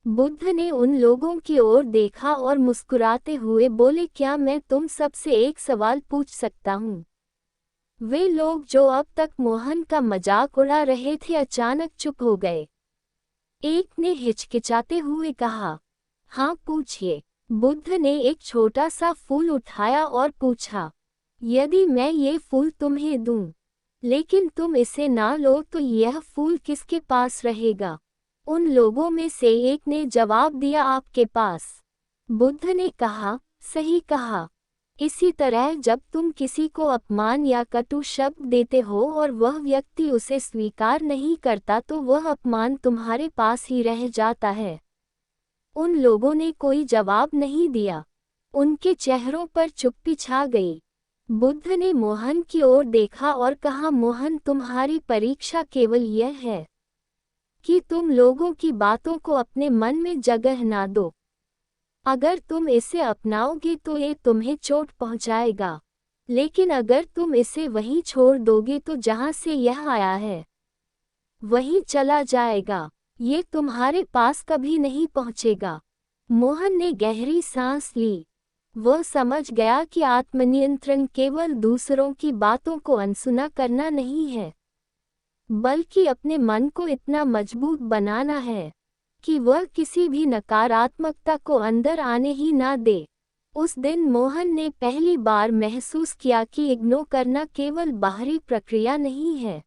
बुद्ध ने उन लोगों की ओर देखा और मुस्कुराते हुए बोले, क्या मैं तुम सबसे एक सवाल पूछ सकता हूँ? वे लोग जो अब तक मोहन का मजाक उड़ा रहे थे अचानक चुप हो गए। एक ने हिचकिचाते हुए कहा, हाँ पूछिए। बुद्ध ने एक छोटा सा फूल उठाया और पूछा, यदि मैं ये फूल तुम्हें दूं, लेकिन तुम इसे ना लो तो यह फूल किसके पास रहेगा? उन लोगों में से एक ने जवाब दिया, आपके पास। बुद्ध ने कहा, सही कहा। इसी तरह जब तुम किसी को अपमान या कटु शब्द देते हो और वह व्यक्ति उसे स्वीकार नहीं करता तो वह अपमान तुम्हारे पास ही रह जाता है। उन लोगों ने कोई जवाब नहीं दिया। उनके चेहरों पर चुप्पी छा गई। बुद्ध ने मोहन की ओर देखा और कहा, मोहन तुम्हारी परीक्षा केवल यह है कि तुम लोगों की बातों को अपने मन में जगह ना दो। अगर तुम इसे अपनाओगे तो ये तुम्हें चोट पहुंचाएगा, लेकिन अगर तुम इसे वहीं छोड़ दोगे तो जहां से यह आया है वहीं चला जाएगा। ये तुम्हारे पास कभी नहीं पहुंचेगा। मोहन ने गहरी सांस ली। वह समझ गया कि आत्मनियंत्रण केवल दूसरों की बातों को अनसुना करना नहीं है, बल्कि अपने मन को इतना मजबूत बनाना है कि वह किसी भी नकारात्मकता को अंदर आने ही ना दे। उस दिन मोहन ने पहली बार महसूस किया कि इग्नोर करना केवल बाहरी प्रक्रिया नहीं है,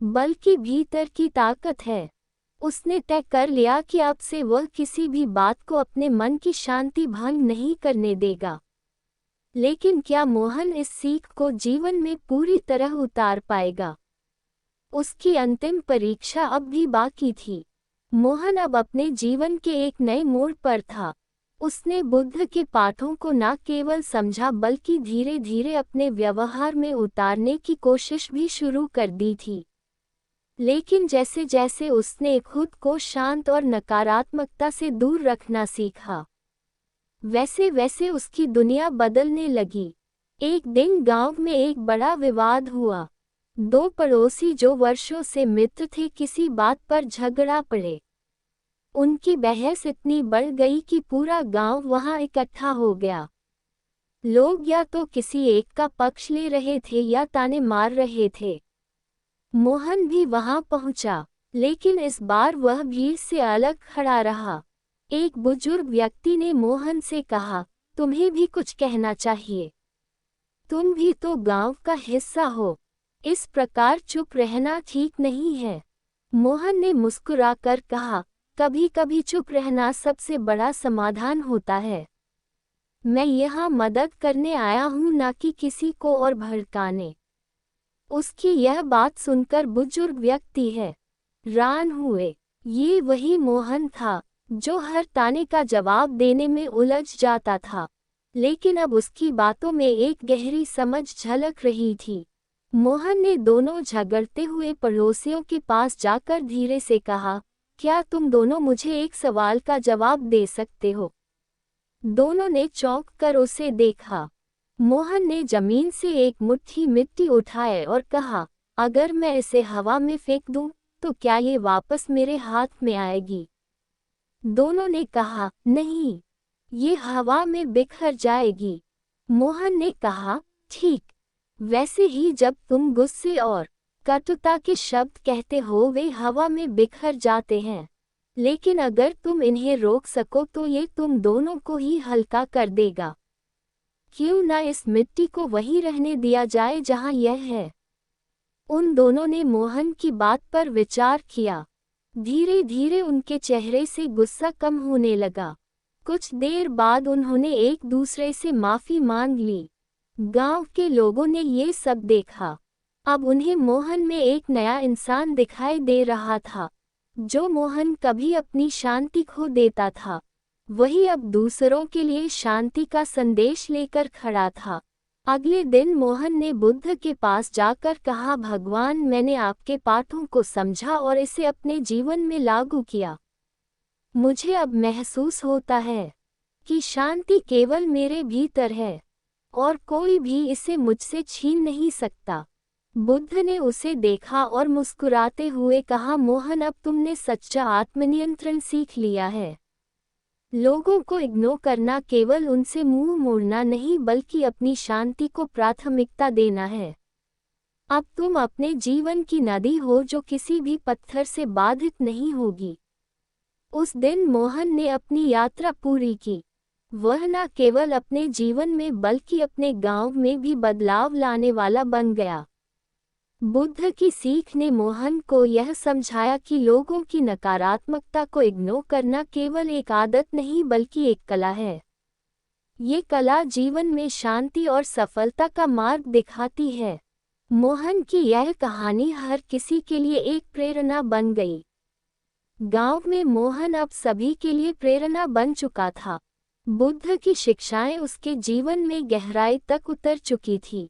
बल्कि भीतर की ताकत है। उसने तय कर लिया कि अब से वह किसी भी बात को अपने मन की शांति भंग नहीं करने देगा। लेकिन क्या मोहन इस सीख को जीवन में पूरी तरह उतार पाएगा? उसकी अंतिम परीक्षा अब भी बाकी थी। मोहन अब अपने जीवन के एक नए मोड़ पर था। उसने बुद्ध के पाठों को न केवल समझा बल्कि धीरे धीरे अपने व्यवहार में उतारने की कोशिश भी शुरू कर दी थी। लेकिन जैसे जैसे उसने खुद को शांत और नकारात्मकता से दूर रखना सीखा, वैसे वैसे उसकी दुनिया बदलने लगी। एक दिन गांव में एक बड़ा विवाद हुआ। दो पड़ोसी जो वर्षों से मित्र थे किसी बात पर झगड़ा पड़े। उनकी बहस इतनी बढ़ गई कि पूरा गांव वहां इकट्ठा हो गया। लोग या तो किसी एक का पक्ष ले रहे थे या ताने मार रहे थे। मोहन भी वहां पहुंचा, लेकिन इस बार वह भीड़ से अलग खड़ा रहा। एक बुजुर्ग व्यक्ति ने मोहन से कहा, तुम्हें भी कुछ कहना चाहिए। तुम भी तो गांव का हिस्सा हो। इस प्रकार चुप रहना ठीक नहीं है। मोहन ने मुस्कुराकर कहा, कभी कभी चुप रहना सबसे बड़ा समाधान होता है। मैं यहाँ मदद करने आया हूँ, ना कि किसी को और भड़काने। उसकी यह बात सुनकर बुजुर्ग व्यक्ति हैरान हुए। ये वही मोहन था जो हर ताने का जवाब देने में उलझ जाता था, लेकिन अब उसकी बातों में एक गहरी समझ झलक रही थी। मोहन ने दोनों झगड़ते हुए पड़ोसियों के पास जाकर धीरे से कहा, क्या तुम दोनों मुझे एक सवाल का जवाब दे सकते हो? दोनों ने चौंक कर उसे देखा। मोहन ने जमीन से एक मुट्ठी मिट्टी उठाए और कहा, अगर मैं इसे हवा में फेंक दूं, तो क्या ये वापस मेरे हाथ में आएगी? दोनों ने कहा, नहीं, ये हवा में बिखर जाएगी। मोहन ने कहा, ठीक, वैसे ही जब तुम गुस्से और कटुता के शब्द कहते हो वे हवा में बिखर जाते हैं, लेकिन अगर तुम इन्हें रोक सको तो ये तुम दोनों को ही हल्का कर देगा। क्यों ना इस मिट्टी को वहीं रहने दिया जाए जहां यह है। उन दोनों ने मोहन की बात पर विचार किया। धीरे धीरे उनके चेहरे से गुस्सा कम होने लगा। कुछ देर बाद उन्होंने एक दूसरे से माफी मांग ली। गांव के लोगों ने ये सब देखा। अब उन्हें मोहन में एक नया इंसान दिखाई दे रहा था। जो मोहन कभी अपनी शांति खो देता था, वही अब दूसरों के लिए शांति का संदेश लेकर खड़ा था। अगले दिन मोहन ने बुद्ध के पास जाकर कहा, भगवान, मैंने आपके पाठों को समझा और इसे अपने जीवन में लागू किया। मुझे अब महसूस होता है कि शांति केवल मेरे भीतर है और कोई भी इसे मुझसे छीन नहीं सकता। बुद्ध ने उसे देखा और मुस्कुराते हुए कहा, मोहन, अब तुमने सच्चा आत्मनियंत्रण सीख लिया है। लोगों को इग्नोर करना केवल उनसे मुंह मोड़ना नहीं बल्कि अपनी शांति को प्राथमिकता देना है। अब तुम अपने जीवन की नदी हो जो किसी भी पत्थर से बाधित नहीं होगी। उस दिन मोहन ने अपनी यात्रा पूरी की। वह न केवल अपने जीवन में बल्कि अपने गांव में भी बदलाव लाने वाला बन गया। बुद्ध की सीख ने मोहन को यह समझाया कि लोगों की नकारात्मकता को इग्नोर करना केवल एक आदत नहीं बल्कि एक कला है। ये कला जीवन में शांति और सफलता का मार्ग दिखाती है। मोहन की यह कहानी हर किसी के लिए एक प्रेरणा बन गई। गांव में मोहन अब सभी के लिए प्रेरणा बन चुका था। बुद्ध की शिक्षाएं उसके जीवन में गहराई तक उतर चुकी थी।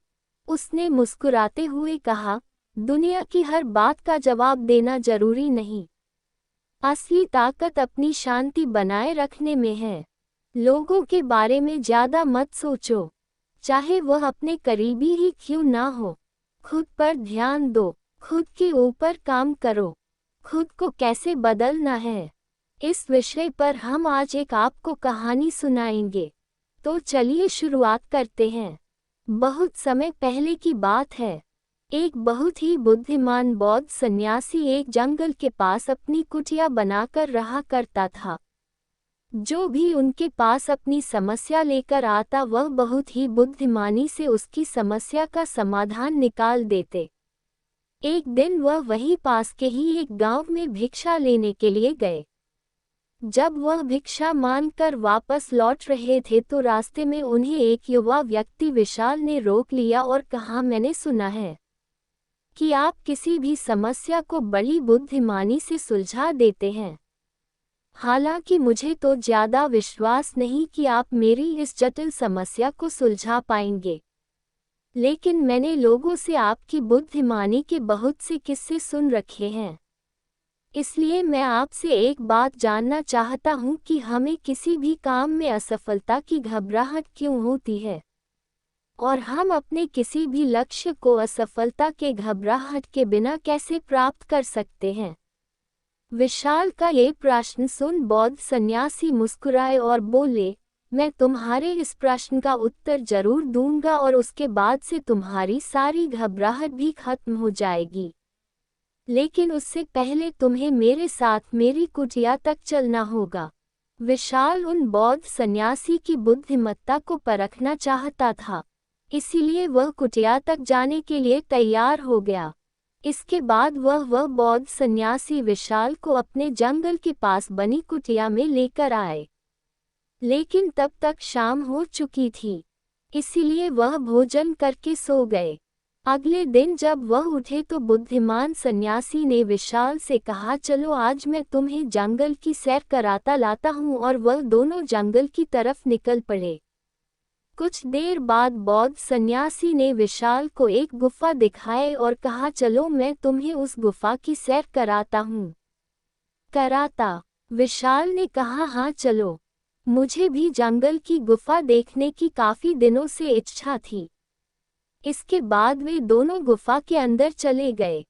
उसने मुस्कुराते हुए कहा, दुनिया की हर बात का जवाब देना जरूरी नहीं। असली ताकत अपनी शांति बनाए रखने में है। लोगों के बारे में ज्यादा मत सोचो, चाहे वह अपने करीबी ही क्यों ना हो। खुद पर ध्यान दो, खुद के ऊपर काम करो, खुद को कैसे बदलना है। इस विषय पर हम आज एक आपको कहानी सुनाएंगे। तो चलिए शुरुआत करते हैं। बहुत समय पहले की बात है। एक बहुत ही बुद्धिमान बौद्ध सन्यासी एक जंगल के पास अपनी कुटिया बनाकर रहा करता था। जो भी उनके पास अपनी समस्या लेकर आता वह बहुत ही बुद्धिमानी से उसकी समस्या का समाधान निकाल देते। एक दिन वह वहीं पास के ही एक गांव में भिक्षा लेने के लिए गए। जब वह भिक्षा मांगकर वापस लौट रहे थे तो रास्ते में उन्हें एक युवा व्यक्ति विशाल ने रोक लिया और कहा, मैंने सुना है कि आप किसी भी समस्या को बड़ी बुद्धिमानी से सुलझा देते हैं। हालांकि मुझे तो ज्यादा विश्वास नहीं कि आप मेरी इस जटिल समस्या को सुलझा पाएंगे, लेकिन मैंने लोगों से आपकी बुद्धिमानी के बहुत से किस्से सुन रखे हैं। इसलिए मैं आपसे एक बात जानना चाहता हूं कि हमें किसी भी काम में असफलता की घबराहट क्यों होती है, और हम अपने किसी भी लक्ष्य को असफलता के घबराहट के बिना कैसे प्राप्त कर सकते हैं। विशाल का ये प्रश्न सुन बौद्ध सन्यासी मुस्कुराए और बोले, मैं तुम्हारे इस प्रश्न का उत्तर जरूर दूंगा और उसके बाद से तुम्हारी सारी घबराहट भी खत्म हो जाएगी। लेकिन उससे पहले तुम्हें मेरे साथ मेरी कुटिया तक चलना होगा। विशाल उन बौद्ध सन्यासी की बुद्धिमत्ता को परखना चाहता था, इसीलिए वह कुटिया तक जाने के लिए तैयार हो गया। इसके बाद वह बौद्ध सन्यासी विशाल को अपने जंगल के पास बनी कुटिया में लेकर आए। लेकिन तब तक शाम हो चुकी थी, इसीलिए वह भोजन करके सो गए। अगले दिन जब वह उठे तो बुद्धिमान सन्यासी ने विशाल से कहा, चलो आज मैं तुम्हें जंगल की सैर कराता लाता हूँ, और वह दोनों जंगल की तरफ निकल पड़े। कुछ देर बाद बौद्ध सन्यासी ने विशाल को एक गुफा दिखाई और कहा, चलो मैं तुम्हें उस गुफा की सैर कराता हूँ। कराता? विशाल ने कहा, हाँ चलो, मुझे भी जंगल की गुफा देखने की काफी दिनों से इच्छा थी। इसके बाद वे दोनों गुफा के अंदर चले गए।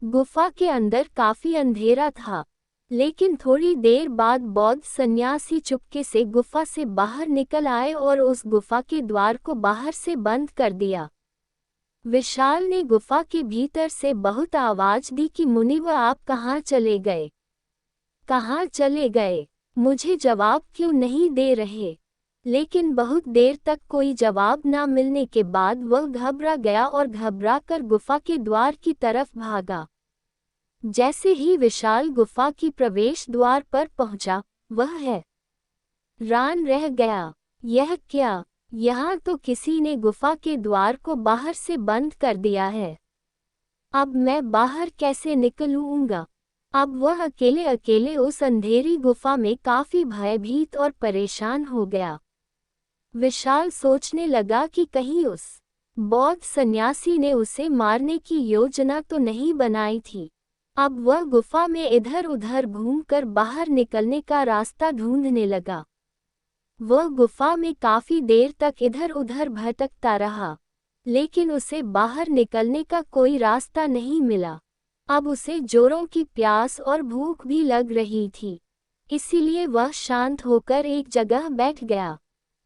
गुफा के अंदर काफी अंधेरा था। लेकिन थोड़ी देर बाद बौद्ध सन्यासी चुपके से गुफा से बाहर निकल आए और उस गुफा के द्वार को बाहर से बंद कर दिया। विशाल ने गुफा के भीतर से बहुत आवाज दी कि मुनिवर, आप कहाँ चले गए? कहाँ चले गए? मुझे जवाब क्यों नहीं दे रहे? लेकिन बहुत देर तक कोई जवाब न मिलने के बाद वह घबरा गया और घबराकर गुफा के द्वार की तरफ भागा। जैसे ही विशाल गुफा की प्रवेश द्वार पर पहुंचा, वह हैरान रह गया। यह क्या? यहाँ तो किसी ने गुफा के द्वार को बाहर से बंद कर दिया है। अब मैं बाहर कैसे निकलूंगा? अब वह अकेले अकेले उस अंधेरी गुफा में काफी भयभीत और परेशान हो गया। विशाल सोचने लगा कि कहीं उस बौद्ध सन्यासी ने उसे मारने की योजना तो नहीं बनाई थी। अब वह गुफा में इधर उधर घूमकर बाहर निकलने का रास्ता ढूंढने लगा। वह गुफा में काफी देर तक इधर उधर भटकता रहा, लेकिन उसे बाहर निकलने का कोई रास्ता नहीं मिला। अब उसे जोरों की प्यास और भूख भी लग रही थी, इसीलिए वह शांत होकर एक जगह बैठ गया।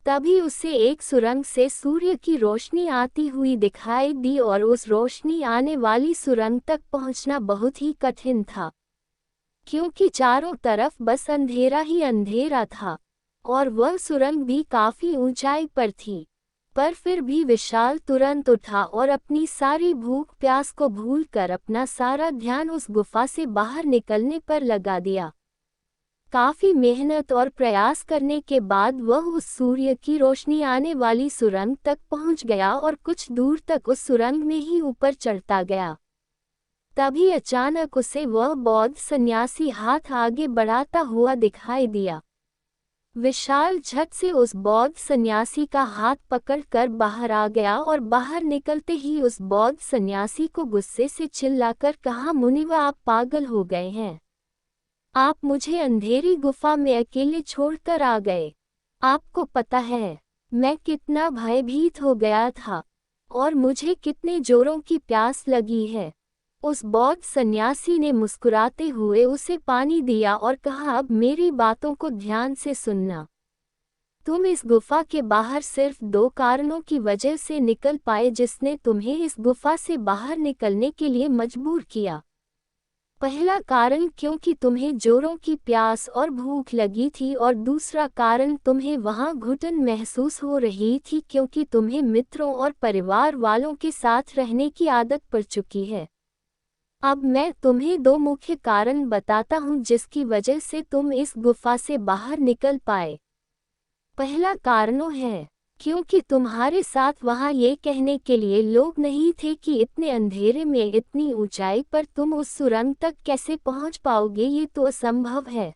तभी उसे एक सुरंग से सूर्य की रोशनी आती हुई दिखाई दी और उस रोशनी आने वाली सुरंग तक पहुंचना बहुत ही कठिन था, क्योंकि चारों तरफ बस अंधेरा ही अंधेरा था और वह सुरंग भी काफी ऊंचाई पर थी। पर फिर भी विशाल तुरंत उठा और अपनी सारी भूख प्यास को भूलकर अपना सारा ध्यान उस गुफा से बाहर निकलने पर लगा दिया। काफी मेहनत और प्रयास करने के बाद वह उस सूर्य की रोशनी आने वाली सुरंग तक पहुंच गया और कुछ दूर तक उस सुरंग में ही ऊपर चढ़ता गया। तभी अचानक उसे वह बौद्ध सन्यासी हाथ आगे बढ़ाता हुआ दिखाई दिया। विशाल झट से उस बौद्ध सन्यासी का हाथ पकड़कर बाहर आ गया और बाहर निकलते ही उस बौद्ध सन्यासी को गुस्से से चिल्लाकर कहा, मुनिवर, आप पागल हो गए हैं? आप मुझे अंधेरी गुफा में अकेले छोड़कर आ गए। आपको पता है मैं कितना भयभीत हो गया था और मुझे कितने जोरों की प्यास लगी है। उस बौद्ध सन्यासी ने मुस्कुराते हुए उसे पानी दिया और कहा, अब मेरी बातों को ध्यान से सुनना। तुम इस गुफा के बाहर सिर्फ 2 कारणों की वजह से निकल पाए जिसने तुम्हें इस गुफा से बाहर निकलने के लिए मजबूर किया। पहला कारण क्योंकि तुम्हें जोरों की प्यास और भूख लगी थी और दूसरा कारण तुम्हें वहां घुटन महसूस हो रही थी क्योंकि तुम्हें मित्रों और परिवार वालों के साथ रहने की आदत पड़ चुकी है। अब मैं तुम्हें 2 मुख्य कारण बताता हूं जिसकी वजह से तुम इस गुफा से बाहर निकल पाए। पहला कारण है क्योंकि तुम्हारे साथ वहां ये कहने के लिए लोग नहीं थे कि इतने अंधेरे में इतनी ऊंचाई पर तुम उस सुरंग तक कैसे पहुंच पाओगे, ये तो असंभव है।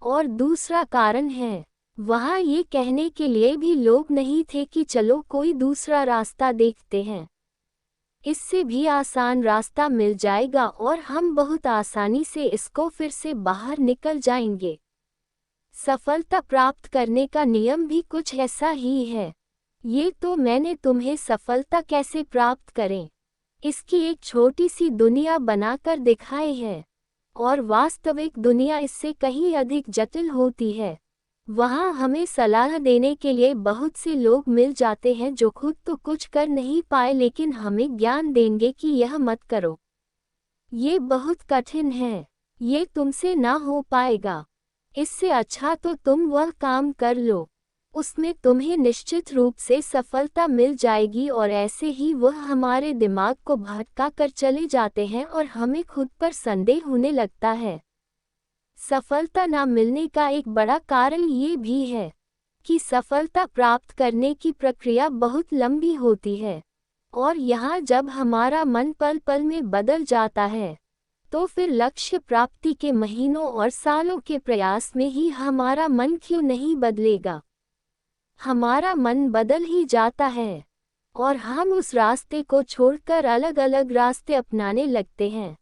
और दूसरा कारण है, वहां ये कहने के लिए भी लोग नहीं थे कि चलो कोई दूसरा रास्ता देखते हैं, इससे भी आसान रास्ता मिल जाएगा और हम बहुत आसानी से इसको फिर से बाहर निकल जाएंगे। सफलता प्राप्त करने का नियम भी कुछ ऐसा ही है। ये तो मैंने तुम्हें सफलता कैसे प्राप्त करें इसकी एक छोटी सी दुनिया बनाकर दिखाई है, और वास्तविक दुनिया इससे कहीं अधिक जटिल होती है। वहाँ हमें सलाह देने के लिए बहुत से लोग मिल जाते हैं जो खुद तो कुछ कर नहीं पाए लेकिन हमें ज्ञान देंगे कि यह मत करो, ये बहुत कठिन है, ये तुमसे ना हो पाएगा, इससे अच्छा तो तुम वह काम कर लो, उसमें तुम्हें निश्चित रूप से सफलता मिल जाएगी। और ऐसे ही वह हमारे दिमाग को भटका कर चले जाते हैं और हमें खुद पर संदेह होने लगता है। सफलता ना मिलने का एक बड़ा कारण ये भी है कि सफलता प्राप्त करने की प्रक्रिया बहुत लंबी होती है, और यहाँ जब हमारा मन पल पल में बदल जाता है तो फिर लक्ष्य प्राप्ति के महीनों और सालों के प्रयास में ही हमारा मन क्यों नहीं बदलेगा। हमारा मन बदल ही जाता है और हम उस रास्ते को छोड़कर अलग अलग रास्ते अपनाने लगते हैं।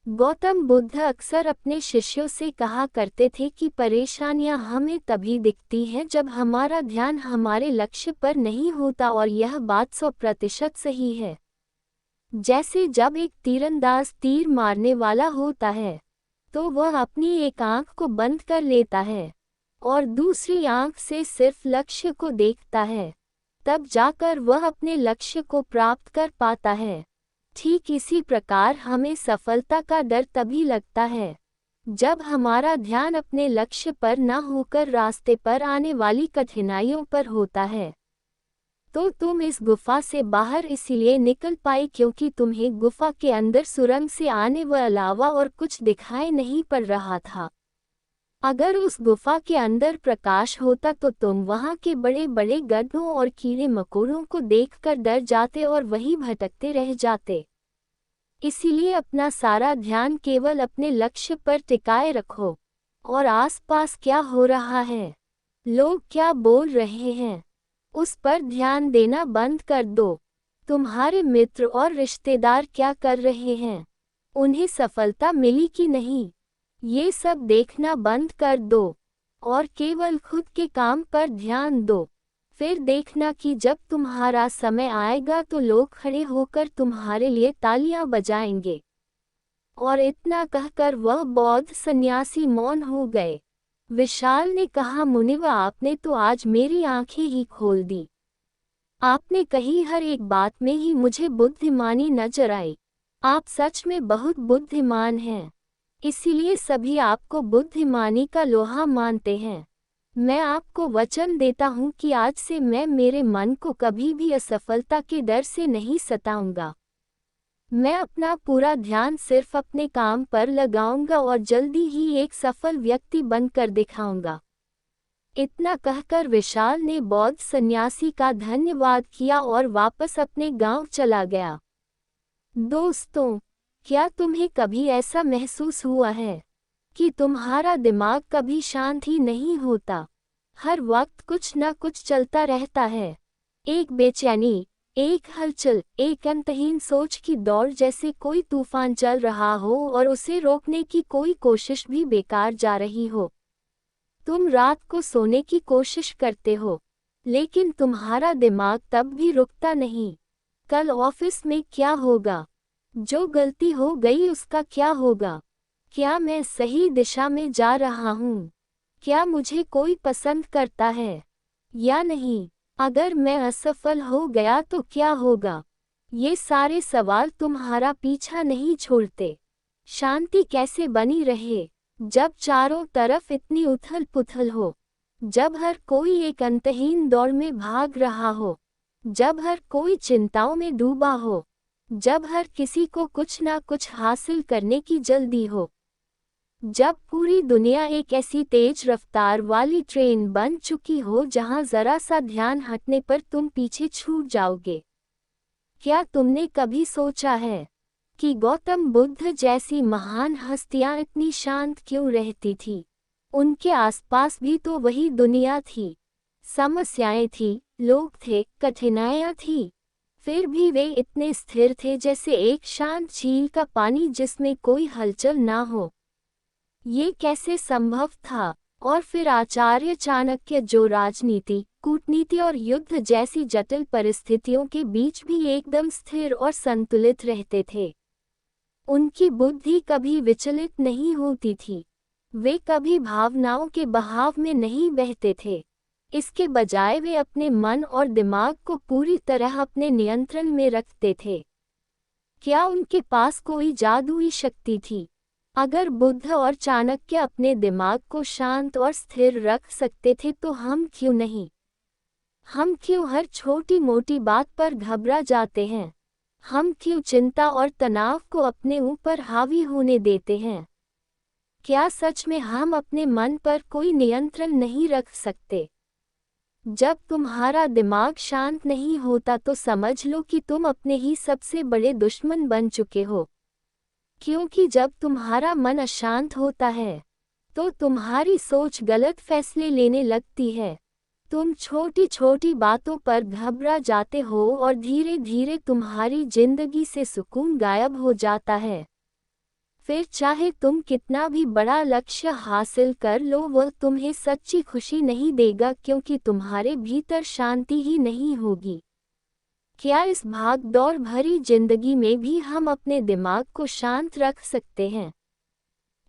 गौतम बुद्ध अक्सर अपने शिष्यों से कहा करते थे कि परेशानियां हमें तभी दिखती हैं जब हमारा ध्यान हमारे लक्ष्य पर नहीं होता, और यह बात 100% सही है। जैसे जब एक तीरंदाज तीर मारने वाला होता है तो वह अपनी एक आंख को बंद कर लेता है और दूसरी आंख से सिर्फ लक्ष्य को देखता है। तब जाकर वह अपने लक्ष्य को प्राप्त कर पाता है। ठीक इसी प्रकार हमें सफलता का डर तभी लगता है जब हमारा ध्यान अपने लक्ष्य पर न होकर रास्ते पर आने वाली कठिनाइयों पर होता है। तो तुम इस गुफा से बाहर इसलिए निकल पाए क्योंकि तुम्हें गुफा के अंदर सुरंग से आने व अलावा और कुछ दिखाई नहीं पड़ रहा था। अगर उस गुफा के अंदर प्रकाश होता तो तुम वहां के बड़े बड़े गड्ढों और कीड़े मकोड़ों को देखकर डर जाते और वहीं भटकते रह जाते। इसीलिए अपना सारा ध्यान केवल अपने लक्ष्य पर टिकाए रखो और आसपास क्या हो रहा है, लोग क्या बोल रहे हैं, उस पर ध्यान देना बंद कर दो। तुम्हारे मित्र और रिश्तेदार क्या कर रहे हैं, उन्हें सफलता मिली कि नहीं, ये सब देखना बंद कर दो और केवल खुद के काम पर ध्यान दो। फिर देखना कि जब तुम्हारा समय आएगा तो लोग खड़े होकर तुम्हारे लिए तालियां बजाएंगे। और इतना कहकर वह बौद्ध सन्यासी मौन हो गए। विशाल ने कहा, मुनिवा, आपने तो आज मेरी आंखें ही खोल दी। आपने कही हर एक बात में ही मुझे बुद्धिमानी नजर आई। आप सच में बहुत बुद्धिमान हैं, इसीलिए सभी आपको बुद्धिमानी का लोहा मानते हैं। मैं आपको वचन देता हूँ कि आज से मैं मेरे मन को कभी भी असफलता के डर से नहीं सताऊंगा। मैं अपना पूरा ध्यान सिर्फ अपने काम पर लगाऊंगा और जल्दी ही एक सफल व्यक्ति बनकर दिखाऊंगा। इतना कहकर विशाल ने बौद्ध सन्यासी का धन्यवाद किया और वापस अपने गांव चला गया। दोस्तों, क्या तुम्हें कभी ऐसा महसूस हुआ है कि तुम्हारा दिमाग कभी शांत ही नहीं होता? हर वक्त कुछ न कुछ चलता रहता है। एक बेचैनी, एक हलचल, एक अंतहीन सोच की दौड़, जैसे कोई तूफान चल रहा हो और उसे रोकने की कोई कोशिश भी बेकार जा रही हो। तुम रात को सोने की कोशिश करते हो, लेकिन तुम्हारा दिमाग तब भी रुकता नहीं। कल ऑफिस में क्या होगा? जो गलती हो गई उसका क्या होगा? क्या मैं सही दिशा में जा रहा हूँ? क्या मुझे कोई पसंद करता है या नहीं? अगर मैं असफल हो गया तो क्या होगा? ये सारे सवाल तुम्हारा पीछा नहीं छोड़ते। शांति कैसे बनी रहे जब चारों तरफ इतनी उथल पुथल हो, जब हर कोई एक अंतहीन दौड़ में भाग रहा हो, जब हर कोई चिंताओं में डूबा हो, जब हर किसी को कुछ ना कुछ हासिल करने की जल्दी हो, जब पूरी दुनिया एक ऐसी तेज रफ्तार वाली ट्रेन बन चुकी हो जहां जरा सा ध्यान हटने पर तुम पीछे छूट जाओगे। क्या तुमने कभी सोचा है कि गौतम बुद्ध जैसी महान हस्तियां इतनी शांत क्यों रहती थी? उनके आसपास भी तो वही दुनिया थी, समस्याएं थी, लोग थे, कठिनाइयां थी, फिर भी वे इतने स्थिर थे जैसे एक शांत झील का पानी जिसमें कोई हलचल ना हो। ये कैसे संभव था? और फिर आचार्य चाणक्य, जो राजनीति, कूटनीति और युद्ध जैसी जटिल परिस्थितियों के बीच भी एकदम स्थिर और संतुलित रहते थे। उनकी बुद्धि कभी विचलित नहीं होती थी, वे कभी भावनाओं के बहाव में नहीं बहते थे। इसके बजाय वे अपने मन और दिमाग को पूरी तरह अपने नियंत्रण में रखते थे। क्या उनके पास कोई जादुई शक्ति थी? अगर बुद्ध और चाणक्य अपने दिमाग को शांत और स्थिर रख सकते थे तो हम क्यों नहीं? हम क्यों हर छोटी मोटी बात पर घबरा जाते हैं? हम क्यों चिंता और तनाव को अपने ऊपर हावी होने देते हैं? क्या सच में हम अपने मन पर कोई नियंत्रण नहीं रख सकते? जब तुम्हारा दिमाग शांत नहीं होता तो समझ लो कि तुम अपने ही सबसे बड़े दुश्मन बन चुके हो। क्योंकि जब तुम्हारा मन अशांत होता है तो तुम्हारी सोच गलत फैसले लेने लगती है। तुम छोटी छोटी बातों पर घबरा जाते हो और धीरे धीरे तुम्हारी जिंदगी से सुकून गायब हो जाता है। फिर चाहे तुम कितना भी बड़ा लक्ष्य हासिल कर लो, वह तुम्हें सच्ची खुशी नहीं देगा क्योंकि तुम्हारे भीतर शांति ही नहीं होगी। क्या इस भाग दौड़ भरी जिंदगी में भी हम अपने दिमाग को शांत रख सकते हैं?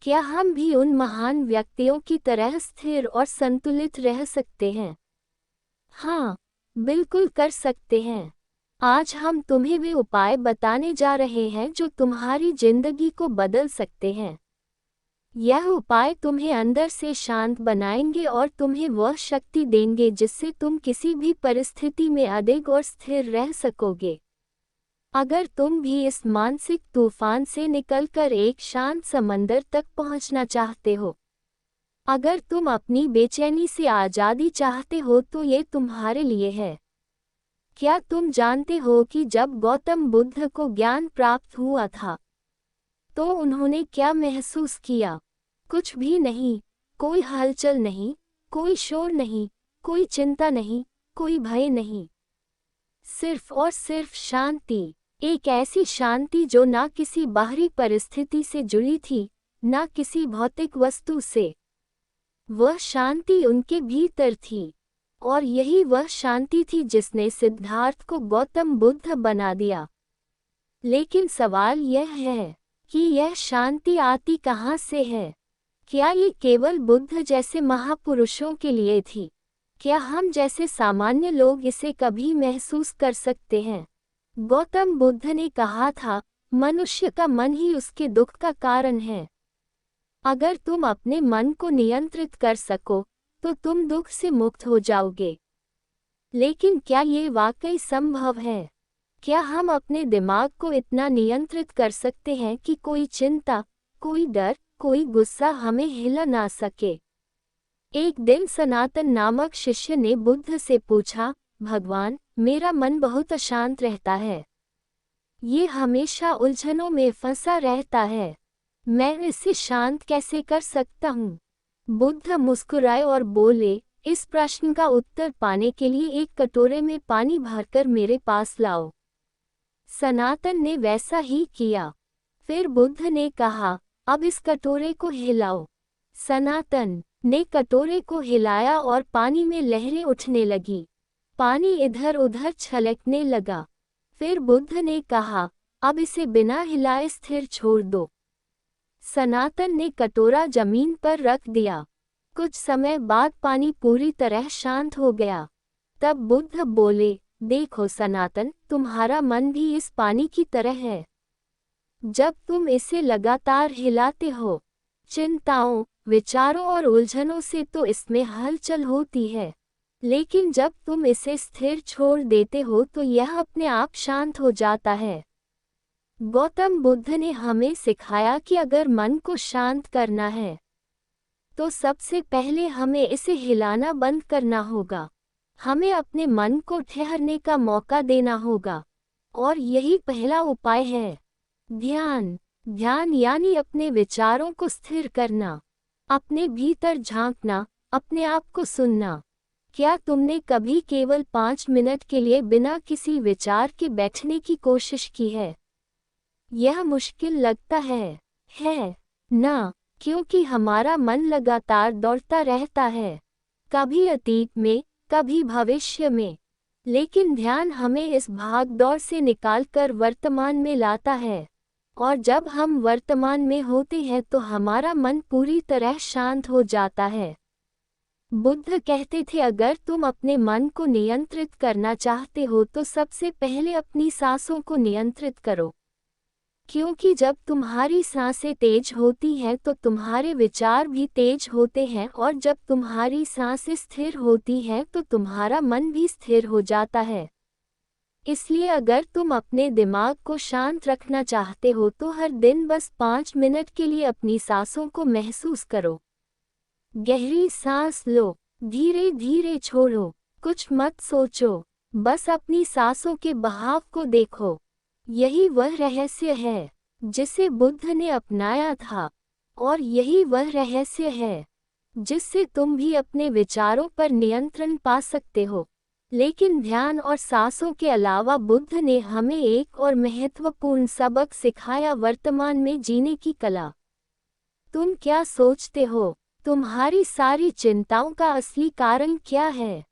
क्या हम भी उन महान व्यक्तियों की तरह स्थिर और संतुलित रह सकते हैं? हाँ, बिल्कुल कर सकते हैं। आज हम तुम्हें वे उपाय बताने जा रहे हैं जो तुम्हारी जिंदगी को बदल सकते हैं। यह उपाय तुम्हें अंदर से शांत बनाएंगे और तुम्हें वह शक्ति देंगे जिससे तुम किसी भी परिस्थिति में अडिग और स्थिर रह सकोगे। अगर तुम भी इस मानसिक तूफान से निकलकर एक शांत समंदर तक पहुंचना चाहते हो, अगर तुम अपनी बेचैनी से आज़ादी चाहते हो तो ये तुम्हारे लिए है। क्या तुम जानते हो कि जब गौतम बुद्ध को ज्ञान प्राप्त हुआ था तो उन्होंने क्या महसूस किया? कुछ भी नहीं, कोई हलचल नहीं, कोई शोर नहीं, कोई चिंता नहीं, कोई भय नहीं। सिर्फ और सिर्फ शांति, एक ऐसी शांति जो ना किसी बाहरी परिस्थिति से जुड़ी थी, ना किसी भौतिक वस्तु से। वह शांति उनके भीतर थी, और यही वह शांति थी जिसने सिद्धार्थ को गौतम बुद्ध बना दिया। लेकिन सवाल यह है कि यह शांति आती कहाँ से है? क्या ये केवल बुद्ध जैसे महापुरुषों के लिए थी? क्या हम जैसे सामान्य लोग इसे कभी महसूस कर सकते हैं? गौतम बुद्ध ने कहा था, मनुष्य का मन ही उसके दुख का कारण है। अगर तुम अपने मन को नियंत्रित कर सको तो तुम दुख से मुक्त हो जाओगे। लेकिन क्या ये वाकई संभव है? क्या हम अपने दिमाग को इतना नियंत्रित कर सकते हैं कि कोई चिंता, कोई डर, कोई गुस्सा हमें हिला ना सके? एक दिन सनातन नामक शिष्य ने बुद्ध से पूछा, भगवान, मेरा मन बहुत अशांत रहता है। ये हमेशा उलझनों में फंसा रहता है। मैं इसे शांत कैसे कर सकता हूँ? बुद्ध मुस्कुराए और बोले, इस प्रश्न का उत्तर पाने के लिए एक कटोरे में पानी भरकर मेरे पास लाओ। सनातन ने वैसा ही किया। फिर बुद्ध ने कहा, अब इस कटोरे को हिलाओ। सनातन ने कटोरे को हिलाया और पानी में लहरें उठने लगी। पानी इधर उधर छलकने लगा। फिर बुद्ध ने कहा, अब इसे बिना हिलाए स्थिर छोड़ दो। सनातन ने कटोरा जमीन पर रख दिया। कुछ समय बाद पानी पूरी तरह शांत हो गया। तब बुद्ध बोले, देखो सनातन, तुम्हारा मन भी इस पानी की तरह है। जब तुम इसे लगातार हिलाते हो, चिंताओं, विचारों और उलझनों से तो इसमें हलचल होती है, लेकिन जब तुम इसे स्थिर छोड़ देते हो तो यह अपने आप शांत हो जाता है। गौतम बुद्ध ने हमें सिखाया कि अगर मन को शांत करना है तो सबसे पहले हमें इसे हिलाना बंद करना होगा। हमें अपने मन को ठहरने का मौका देना होगा, और यही पहला उपाय है। ध्यान। ध्यान यानी अपने विचारों को स्थिर करना, अपने भीतर झांकना, अपने आप को सुनना। क्या तुमने कभी केवल 5 मिनट के लिए बिना किसी विचार के बैठने की कोशिश की है? यह मुश्किल लगता है ना? क्योंकि हमारा मन लगातार दौड़ता रहता है, कभी अतीत में, कभी भविष्य में। लेकिन ध्यान हमें इस भाग दौड़ से निकालकर वर्तमान में लाता है, और जब हम वर्तमान में होते हैं तो हमारा मन पूरी तरह शांत हो जाता है। बुद्ध कहते थे, अगर तुम अपने मन को नियंत्रित करना चाहते हो तो सबसे पहले अपनी सांसों को नियंत्रित करो। क्योंकि जब तुम्हारी सांसें तेज होती हैं तो तुम्हारे विचार भी तेज होते हैं, और जब तुम्हारी सांसें स्थिर होती हैं तो तुम्हारा मन भी स्थिर हो जाता है। इसलिए अगर तुम अपने दिमाग को शांत रखना चाहते हो तो हर दिन बस 5 मिनट के लिए अपनी सांसों को महसूस करो। गहरी सांस लो, धीरे धीरे छोड़ो, कुछ मत सोचो, बस अपनी सांसों के बहाव को देखो। यही वह रहस्य है जिसे बुद्ध ने अपनाया था, और यही वह रहस्य है जिससे तुम भी अपने विचारों पर नियंत्रण पा सकते हो। लेकिन ध्यान और सांसों के अलावा बुद्ध ने हमें एक और महत्वपूर्ण सबक सिखाया, वर्तमान में जीने की कला। तुम क्या सोचते हो? तुम्हारी सारी चिंताओं का असली कारण क्या है?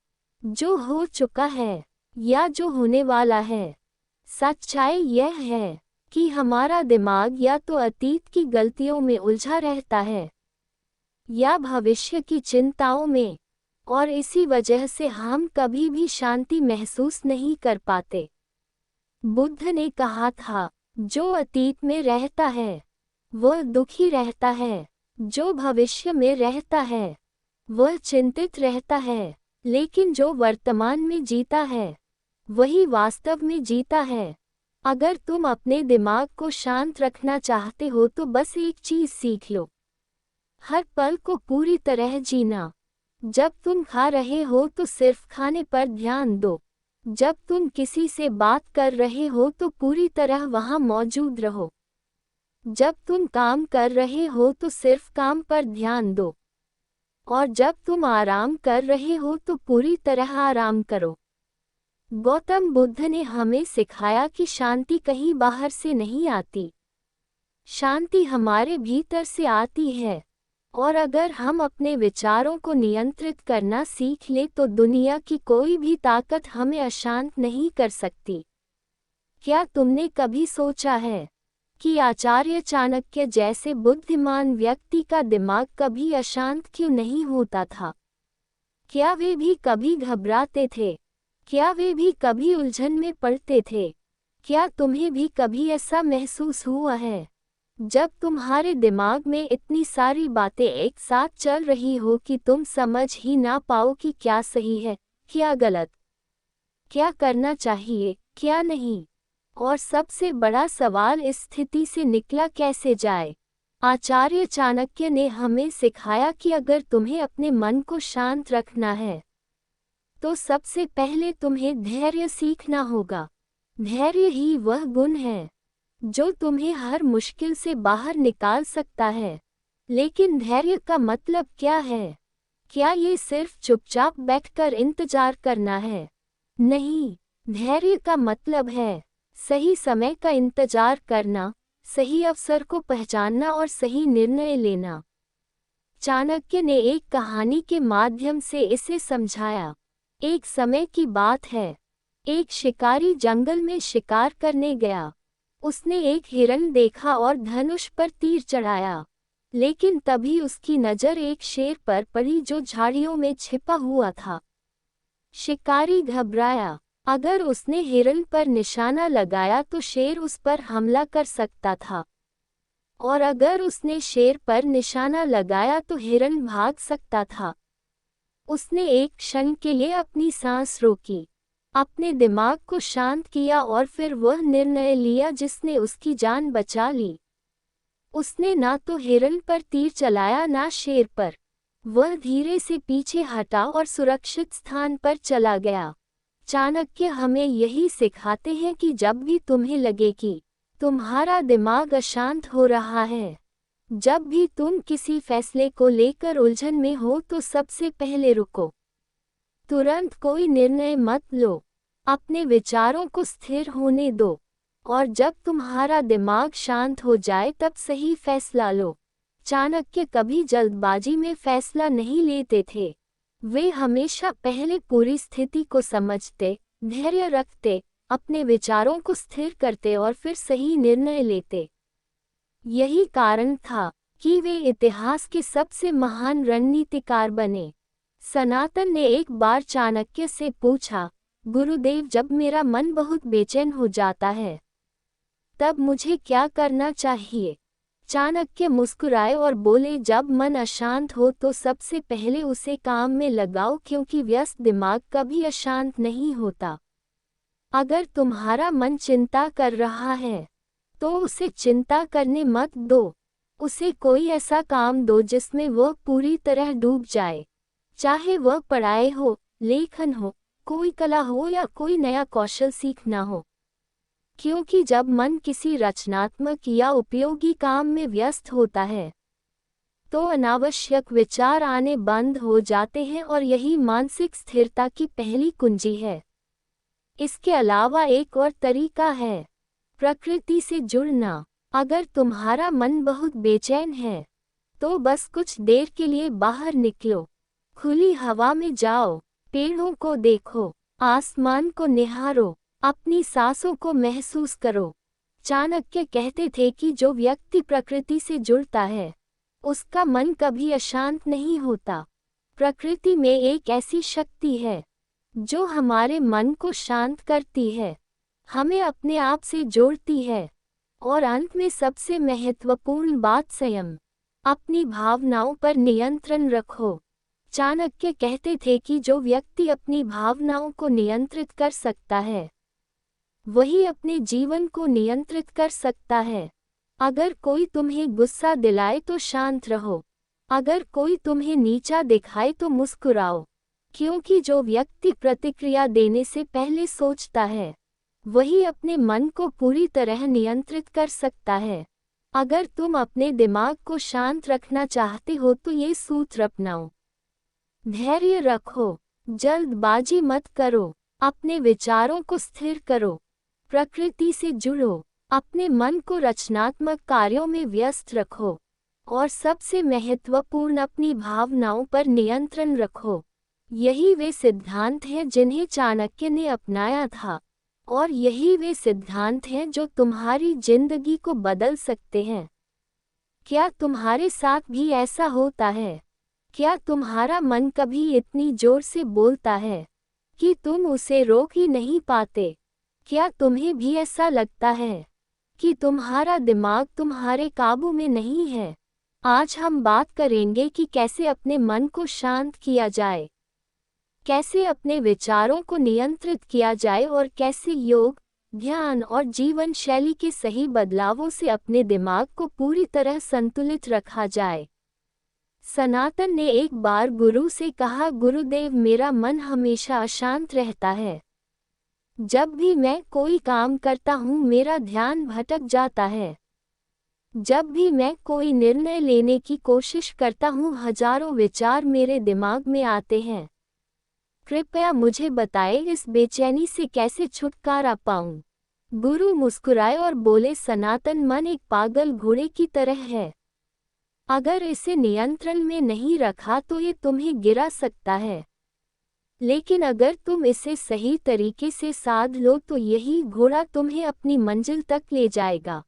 जो हो चुका है या जो होने वाला है? सच्चाई यह है कि हमारा दिमाग या तो अतीत की गलतियों में उलझा रहता है या भविष्य की चिंताओं में, और इसी वजह से हम कभी भी शांति महसूस नहीं कर पाते। बुद्ध ने कहा था, जो अतीत में रहता है वह दुखी रहता है, जो भविष्य में रहता है वह चिंतित रहता है, लेकिन जो वर्तमान में जीता है वही वास्तव में जीता है। अगर तुम अपने दिमाग को शांत रखना चाहते हो तो बस एक चीज सीख लो, हर पल को पूरी तरह जीना। जब तुम खा रहे हो तो सिर्फ खाने पर ध्यान दो, जब तुम किसी से बात कर रहे हो तो पूरी तरह वहां मौजूद रहो, जब तुम काम कर रहे हो तो सिर्फ काम पर ध्यान दो, और जब तुम आराम कर रहे हो तो पूरी तरह आराम करो। गौतम बुद्ध ने हमें सिखाया कि शांति कहीं बाहर से नहीं आती, शांति हमारे भीतर से आती है, और अगर हम अपने विचारों को नियंत्रित करना सीख लें तो दुनिया की कोई भी ताकत हमें अशांत नहीं कर सकती। क्या तुमने कभी सोचा है कि आचार्य चाणक्य जैसे बुद्धिमान व्यक्ति का दिमाग कभी अशांत क्यों नहीं होता था? क्या वे भी कभी घबराते थे? क्या वे भी कभी उलझन में पड़ते थे? क्या तुम्हें भी कभी ऐसा महसूस हुआ है, जब तुम्हारे दिमाग में इतनी सारी बातें एक साथ चल रही हो कि तुम समझ ही ना पाओ कि क्या सही है, क्या गलत, क्या करना चाहिए, क्या नहीं? और सबसे बड़ा सवाल, इस स्थिति से निकला कैसे जाए? आचार्य चाणक्य ने हमें सिखाया कि अगर तुम्हें अपने मन को शांत रखना है तो सबसे पहले तुम्हें धैर्य सीखना होगा। धैर्य ही वह गुण है जो तुम्हें हर मुश्किल से बाहर निकाल सकता है। लेकिन धैर्य का मतलब क्या है? क्या ये सिर्फ चुपचाप बैठकर इंतजार करना है? नहीं, धैर्य का मतलब है सही समय का इंतजार करना, सही अवसर को पहचानना और सही निर्णय लेना। चाणक्य ने एक कहानी के माध्यम से इसे समझाया। एक समय की बात है, एक शिकारी जंगल में शिकार करने गया। उसने एक हिरण देखा और धनुष पर तीर चढ़ाया, लेकिन तभी उसकी नज़र एक शेर पर पड़ी जो झाड़ियों में छिपा हुआ था। शिकारी घबराया। अगर उसने हिरण पर निशाना लगाया तो शेर उस पर हमला कर सकता था, और अगर उसने शेर पर निशाना लगाया तो हिरण भाग सकता था। उसने एक क्षण के लिए अपनी सांस रोकी, अपने दिमाग को शांत किया और फिर वह निर्णय लिया जिसने उसकी जान बचा ली। उसने ना तो हिरण पर तीर चलाया ना शेर पर। वह धीरे से पीछे हटा और सुरक्षित स्थान पर चला गया। चाणक्य हमें यही सिखाते हैं कि जब भी तुम्हें लगे कि तुम्हारा दिमाग अशांत हो रहा है, जब भी तुम किसी फैसले को लेकर उलझन में हो तो सबसे पहले रुको। तुरंत कोई निर्णय मत लो, अपने विचारों को स्थिर होने दो, और जब तुम्हारा दिमाग शांत हो जाए तब सही फैसला लो। चाणक्य कभी जल्दबाजी में फैसला नहीं लेते थे। वे हमेशा पहले पूरी स्थिति को समझते, धैर्य रखते, अपने विचारों को स्थिर करते और फिर सही निर्णय लेते। यही कारण था कि वे इतिहास के सबसे महान रणनीतिकार बने। सनातन ने एक बार चाणक्य से पूछा, गुरुदेव, जब मेरा मन बहुत बेचैन हो जाता है तब मुझे क्या करना चाहिए? चाणक्य मुस्कुराए और बोले, जब मन अशांत हो तो सबसे पहले उसे काम में लगाओ, क्योंकि व्यस्त दिमाग कभी अशांत नहीं होता। अगर तुम्हारा मन चिंता कर रहा है तो उसे चिंता करने मत दो। उसे कोई ऐसा काम दो जिसमें वह पूरी तरह डूब जाए, चाहे वह पढ़ाई हो, लेखन हो, कोई कला हो या कोई नया कौशल सीखना हो। क्योंकि जब मन किसी रचनात्मक या उपयोगी काम में व्यस्त होता है तो अनावश्यक विचार आने बंद हो जाते हैं, और यही मानसिक स्थिरता की पहली कुंजी है। इसके अलावा एक और तरीका है, प्रकृति से जुड़ना। अगर तुम्हारा मन बहुत बेचैन है तो बस कुछ देर के लिए बाहर निकलो, खुली हवा में जाओ, पेड़ों को देखो, आसमान को निहारो, अपनी सांसों को महसूस करो। चाणक्य कहते थे कि जो व्यक्ति प्रकृति से जुड़ता है उसका मन कभी अशांत नहीं होता। प्रकृति में एक ऐसी शक्ति है जो हमारे मन को शांत करती है, हमें अपने आप से जोड़ती है और अंत में सबसे महत्वपूर्ण बात संयम। अपनी भावनाओं पर नियंत्रण रखो। चाणक्य कहते थे कि जो व्यक्ति अपनी भावनाओं को नियंत्रित कर सकता है वही अपने जीवन को नियंत्रित कर सकता है। अगर कोई तुम्हें गुस्सा दिलाए तो शांत रहो, अगर कोई तुम्हें नीचा दिखाए तो मुस्कुराओ, क्योंकि जो व्यक्ति प्रतिक्रिया देने से पहले सोचता है वही अपने मन को पूरी तरह नियंत्रित कर सकता है। अगर तुम अपने दिमाग को शांत रखना चाहते हो तो ये सूत्र अपनाओ। धैर्य रखो, जल्दबाजी मत करो, अपने विचारों को स्थिर करो, प्रकृति से जुड़ो, अपने मन को रचनात्मक कार्यों में व्यस्त रखो और सबसे महत्वपूर्ण अपनी भावनाओं पर नियंत्रण रखो। यही वे सिद्धांत हैं जिन्हें चाणक्य ने अपनाया था और यही वे सिद्धांत हैं जो तुम्हारी जिंदगी को बदल सकते हैं। क्या तुम्हारे साथ भी ऐसा होता है? क्या तुम्हारा मन कभी इतनी जोर से बोलता है कि तुम उसे रोक ही नहीं पाते? क्या तुम्हें भी ऐसा लगता है कि तुम्हारा दिमाग तुम्हारे काबू में नहीं है? आज हम बात करेंगे कि कैसे अपने मन को शांत किया जाए, कैसे अपने विचारों को नियंत्रित किया जाए और कैसे योग, ध्यान और जीवन शैली के सही बदलावों से अपने दिमाग को पूरी तरह संतुलित रखा जाए। सनातन ने एक बार गुरु से कहा, गुरुदेव, मेरा मन हमेशा अशांत रहता है। जब भी मैं कोई काम करता हूँ मेरा ध्यान भटक जाता है। जब भी मैं कोई निर्णय लेने की कोशिश करता हूँ हजारों विचार मेरे दिमाग में आते हैं। कृपया मुझे बताएं इस बेचैनी से कैसे छुटकारा पाऊं। गुरु मुस्कुराए और बोले, सनातन, मन एक पागल घोड़े की तरह है। अगर इसे नियंत्रण में नहीं रखा तो ये तुम्हें गिरा सकता है, लेकिन अगर तुम इसे सही तरीके से साध लो तो यही घोड़ा तुम्हें अपनी मंजिल तक ले जाएगा।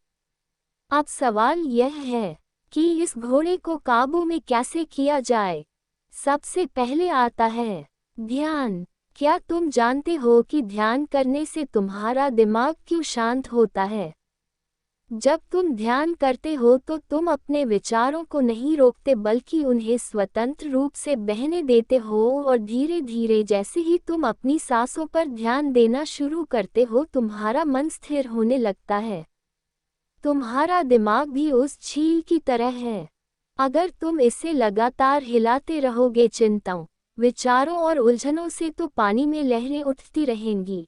अब सवाल यह है कि इस घोड़े को काबू में कैसे किया जाए। सबसे पहले आता है ध्यान। क्या तुम जानते हो कि ध्यान करने से तुम्हारा दिमाग क्यों शांत होता है? जब तुम ध्यान करते हो तो तुम अपने विचारों को नहीं रोकते बल्कि उन्हें स्वतंत्र रूप से बहने देते हो और धीरे धीरे जैसे ही तुम अपनी सांसों पर ध्यान देना शुरू करते हो तुम्हारा मन स्थिर होने लगता है। तुम्हारा दिमाग भी उस झील की तरह है। अगर तुम इसे लगातार हिलाते रहोगे चिंताओं, विचारों और उलझनों से तो पानी में लहरें उठती रहेंगी।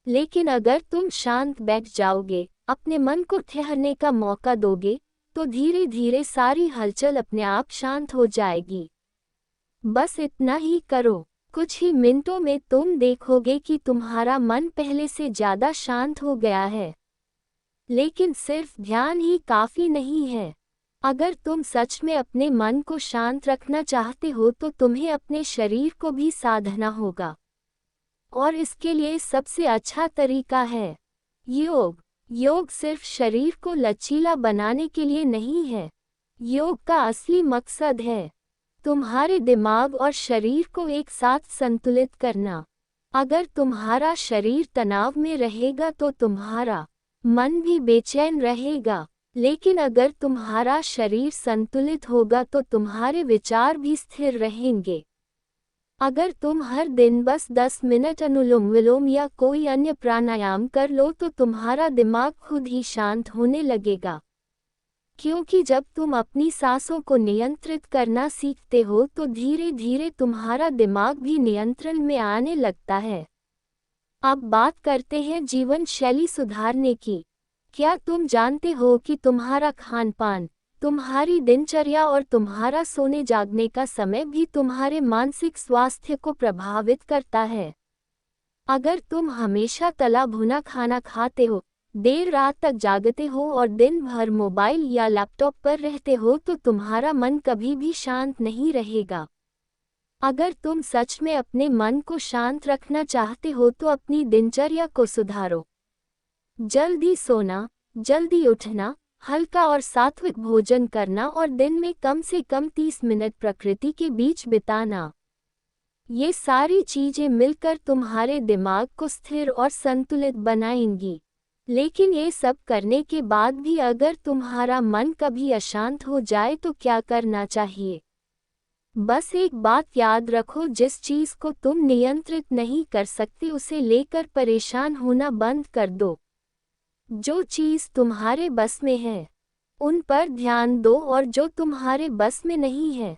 लेकिन अगर तुम शांत बैठ जाओगे, अपने मन को ठहरने का मौका दोगे, तो धीरे धीरे सारी हलचल अपने आप शांत हो जाएगी। बस इतना ही करो, कुछ ही मिनटों में तुम देखोगे कि तुम्हारा मन पहले से ज़्यादा शांत हो गया है। लेकिन सिर्फ ध्यान ही काफ़ी नहीं है। अगर तुम सच में अपने मन को शांत रखना चाहते हो तो तुम्हें अपने शरीर को भी साधना होगा, और इसके लिए सबसे अच्छा तरीका है योग। योग सिर्फ शरीर को लचीला बनाने के लिए नहीं है। योग का असली मकसद है तुम्हारे दिमाग और शरीर को एक साथ संतुलित करना। अगर तुम्हारा शरीर तनाव में रहेगा तो तुम्हारा मन भी बेचैन रहेगा, लेकिन अगर तुम्हारा शरीर संतुलित होगा तो तुम्हारे विचार भी स्थिर रहेंगे। अगर तुम हर दिन बस 10 मिनट अनुलोम विलोम या कोई अन्य प्राणायाम कर लो तो तुम्हारा दिमाग खुद ही शांत होने लगेगा। क्योंकि जब तुम अपनी सांसों को नियंत्रित करना सीखते हो तो धीरे धीरे तुम्हारा दिमाग भी नियंत्रण में आने लगता है। अब बात करते हैं जीवन शैली सुधारने की। क्या तुम जानते हो कि तुम्हारा खान पान, तुम्हारी दिनचर्या और तुम्हारा सोने जागने का समय भी तुम्हारे मानसिक स्वास्थ्य को प्रभावित करता है? अगर तुम हमेशा तला भुना खाना खाते हो, देर रात तक जागते हो और दिन भर मोबाइल या लैपटॉप पर रहते हो तो तुम्हारा मन कभी भी शांत नहीं रहेगा। अगर तुम सच में अपने मन को शांत रखना चाहते हो तो अपनी दिनचर्या को सुधारो। जल्दी सोना, जल्दी उठना, हल्का और सात्विक भोजन करना और दिन में कम से कम 30 मिनट प्रकृति के बीच बिताना। ये सारी चीजें मिलकर तुम्हारे दिमाग को स्थिर और संतुलित बनाएंगी। लेकिन ये सब करने के बाद भी अगर तुम्हारा मन कभी अशांत हो जाए तो क्या करना चाहिए? बस एक बात याद रखो, जिस चीज को तुम नियंत्रित नहीं कर सकते उसे लेकर परेशान होना बंद कर दो। जो चीज तुम्हारे बस में है उन पर ध्यान दो और जो तुम्हारे बस में नहीं है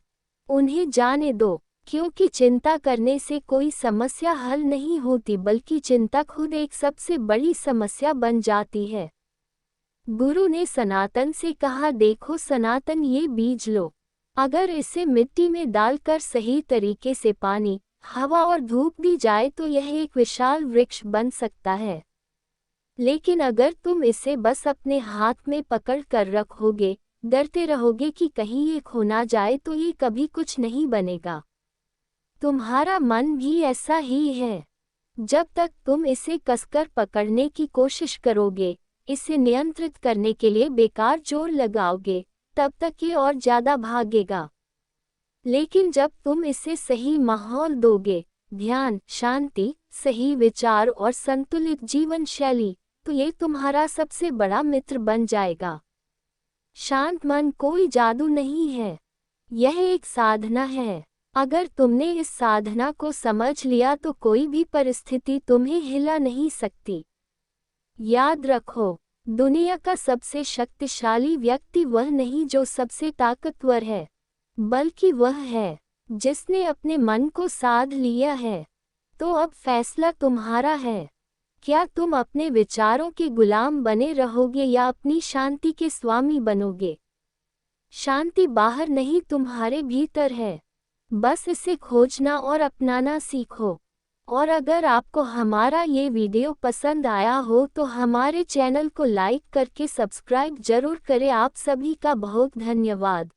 उन्हें जाने दो। क्योंकि चिंता करने से कोई समस्या हल नहीं होती, बल्कि चिंता खुद एक सबसे बड़ी समस्या बन जाती है। गुरु ने सनातन से कहा, देखो सनातन, ये बीज लो। अगर इसे मिट्टी में डालकर सही तरीके से पानी, हवा और धूप दी जाए तो यह एक विशाल वृक्ष बन सकता है। लेकिन अगर तुम इसे बस अपने हाथ में पकड़ कर रखोगे, डरते रहोगे कि कहीं ये खो ना जाए, तो ये कभी कुछ नहीं बनेगा। तुम्हारा मन भी ऐसा ही है। जब तक तुम इसे कसकर पकड़ने की कोशिश करोगे, इसे नियंत्रित करने के लिए बेकार जोर लगाओगे, तब तक ये और ज्यादा भागेगा। लेकिन जब तुम इसे सही माहौल दोगे, ध्यान, शांति, सही विचार और संतुलित जीवन शैली, तो ये तुम्हारा सबसे बड़ा मित्र बन जाएगा। शांत मन कोई जादू नहीं है, यह एक साधना है। अगर तुमने इस साधना को समझ लिया तो कोई भी परिस्थिति तुम्हें हिला नहीं सकती। याद रखो, दुनिया का सबसे शक्तिशाली व्यक्ति वह नहीं जो सबसे ताकतवर है, बल्कि वह है जिसने अपने मन को साध लिया है। तो अब फैसला तुम्हारा है। क्या तुम अपने विचारों के गुलाम बने रहोगे या अपनी शांति के स्वामी बनोगे? शांति बाहर नहीं, तुम्हारे भीतर है। बस इसे खोजना और अपनाना सीखो। और अगर आपको हमारा ये वीडियो पसंद आया हो तो हमारे चैनल को लाइक करके सब्सक्राइब जरूर करें। आप सभी का बहुत धन्यवाद।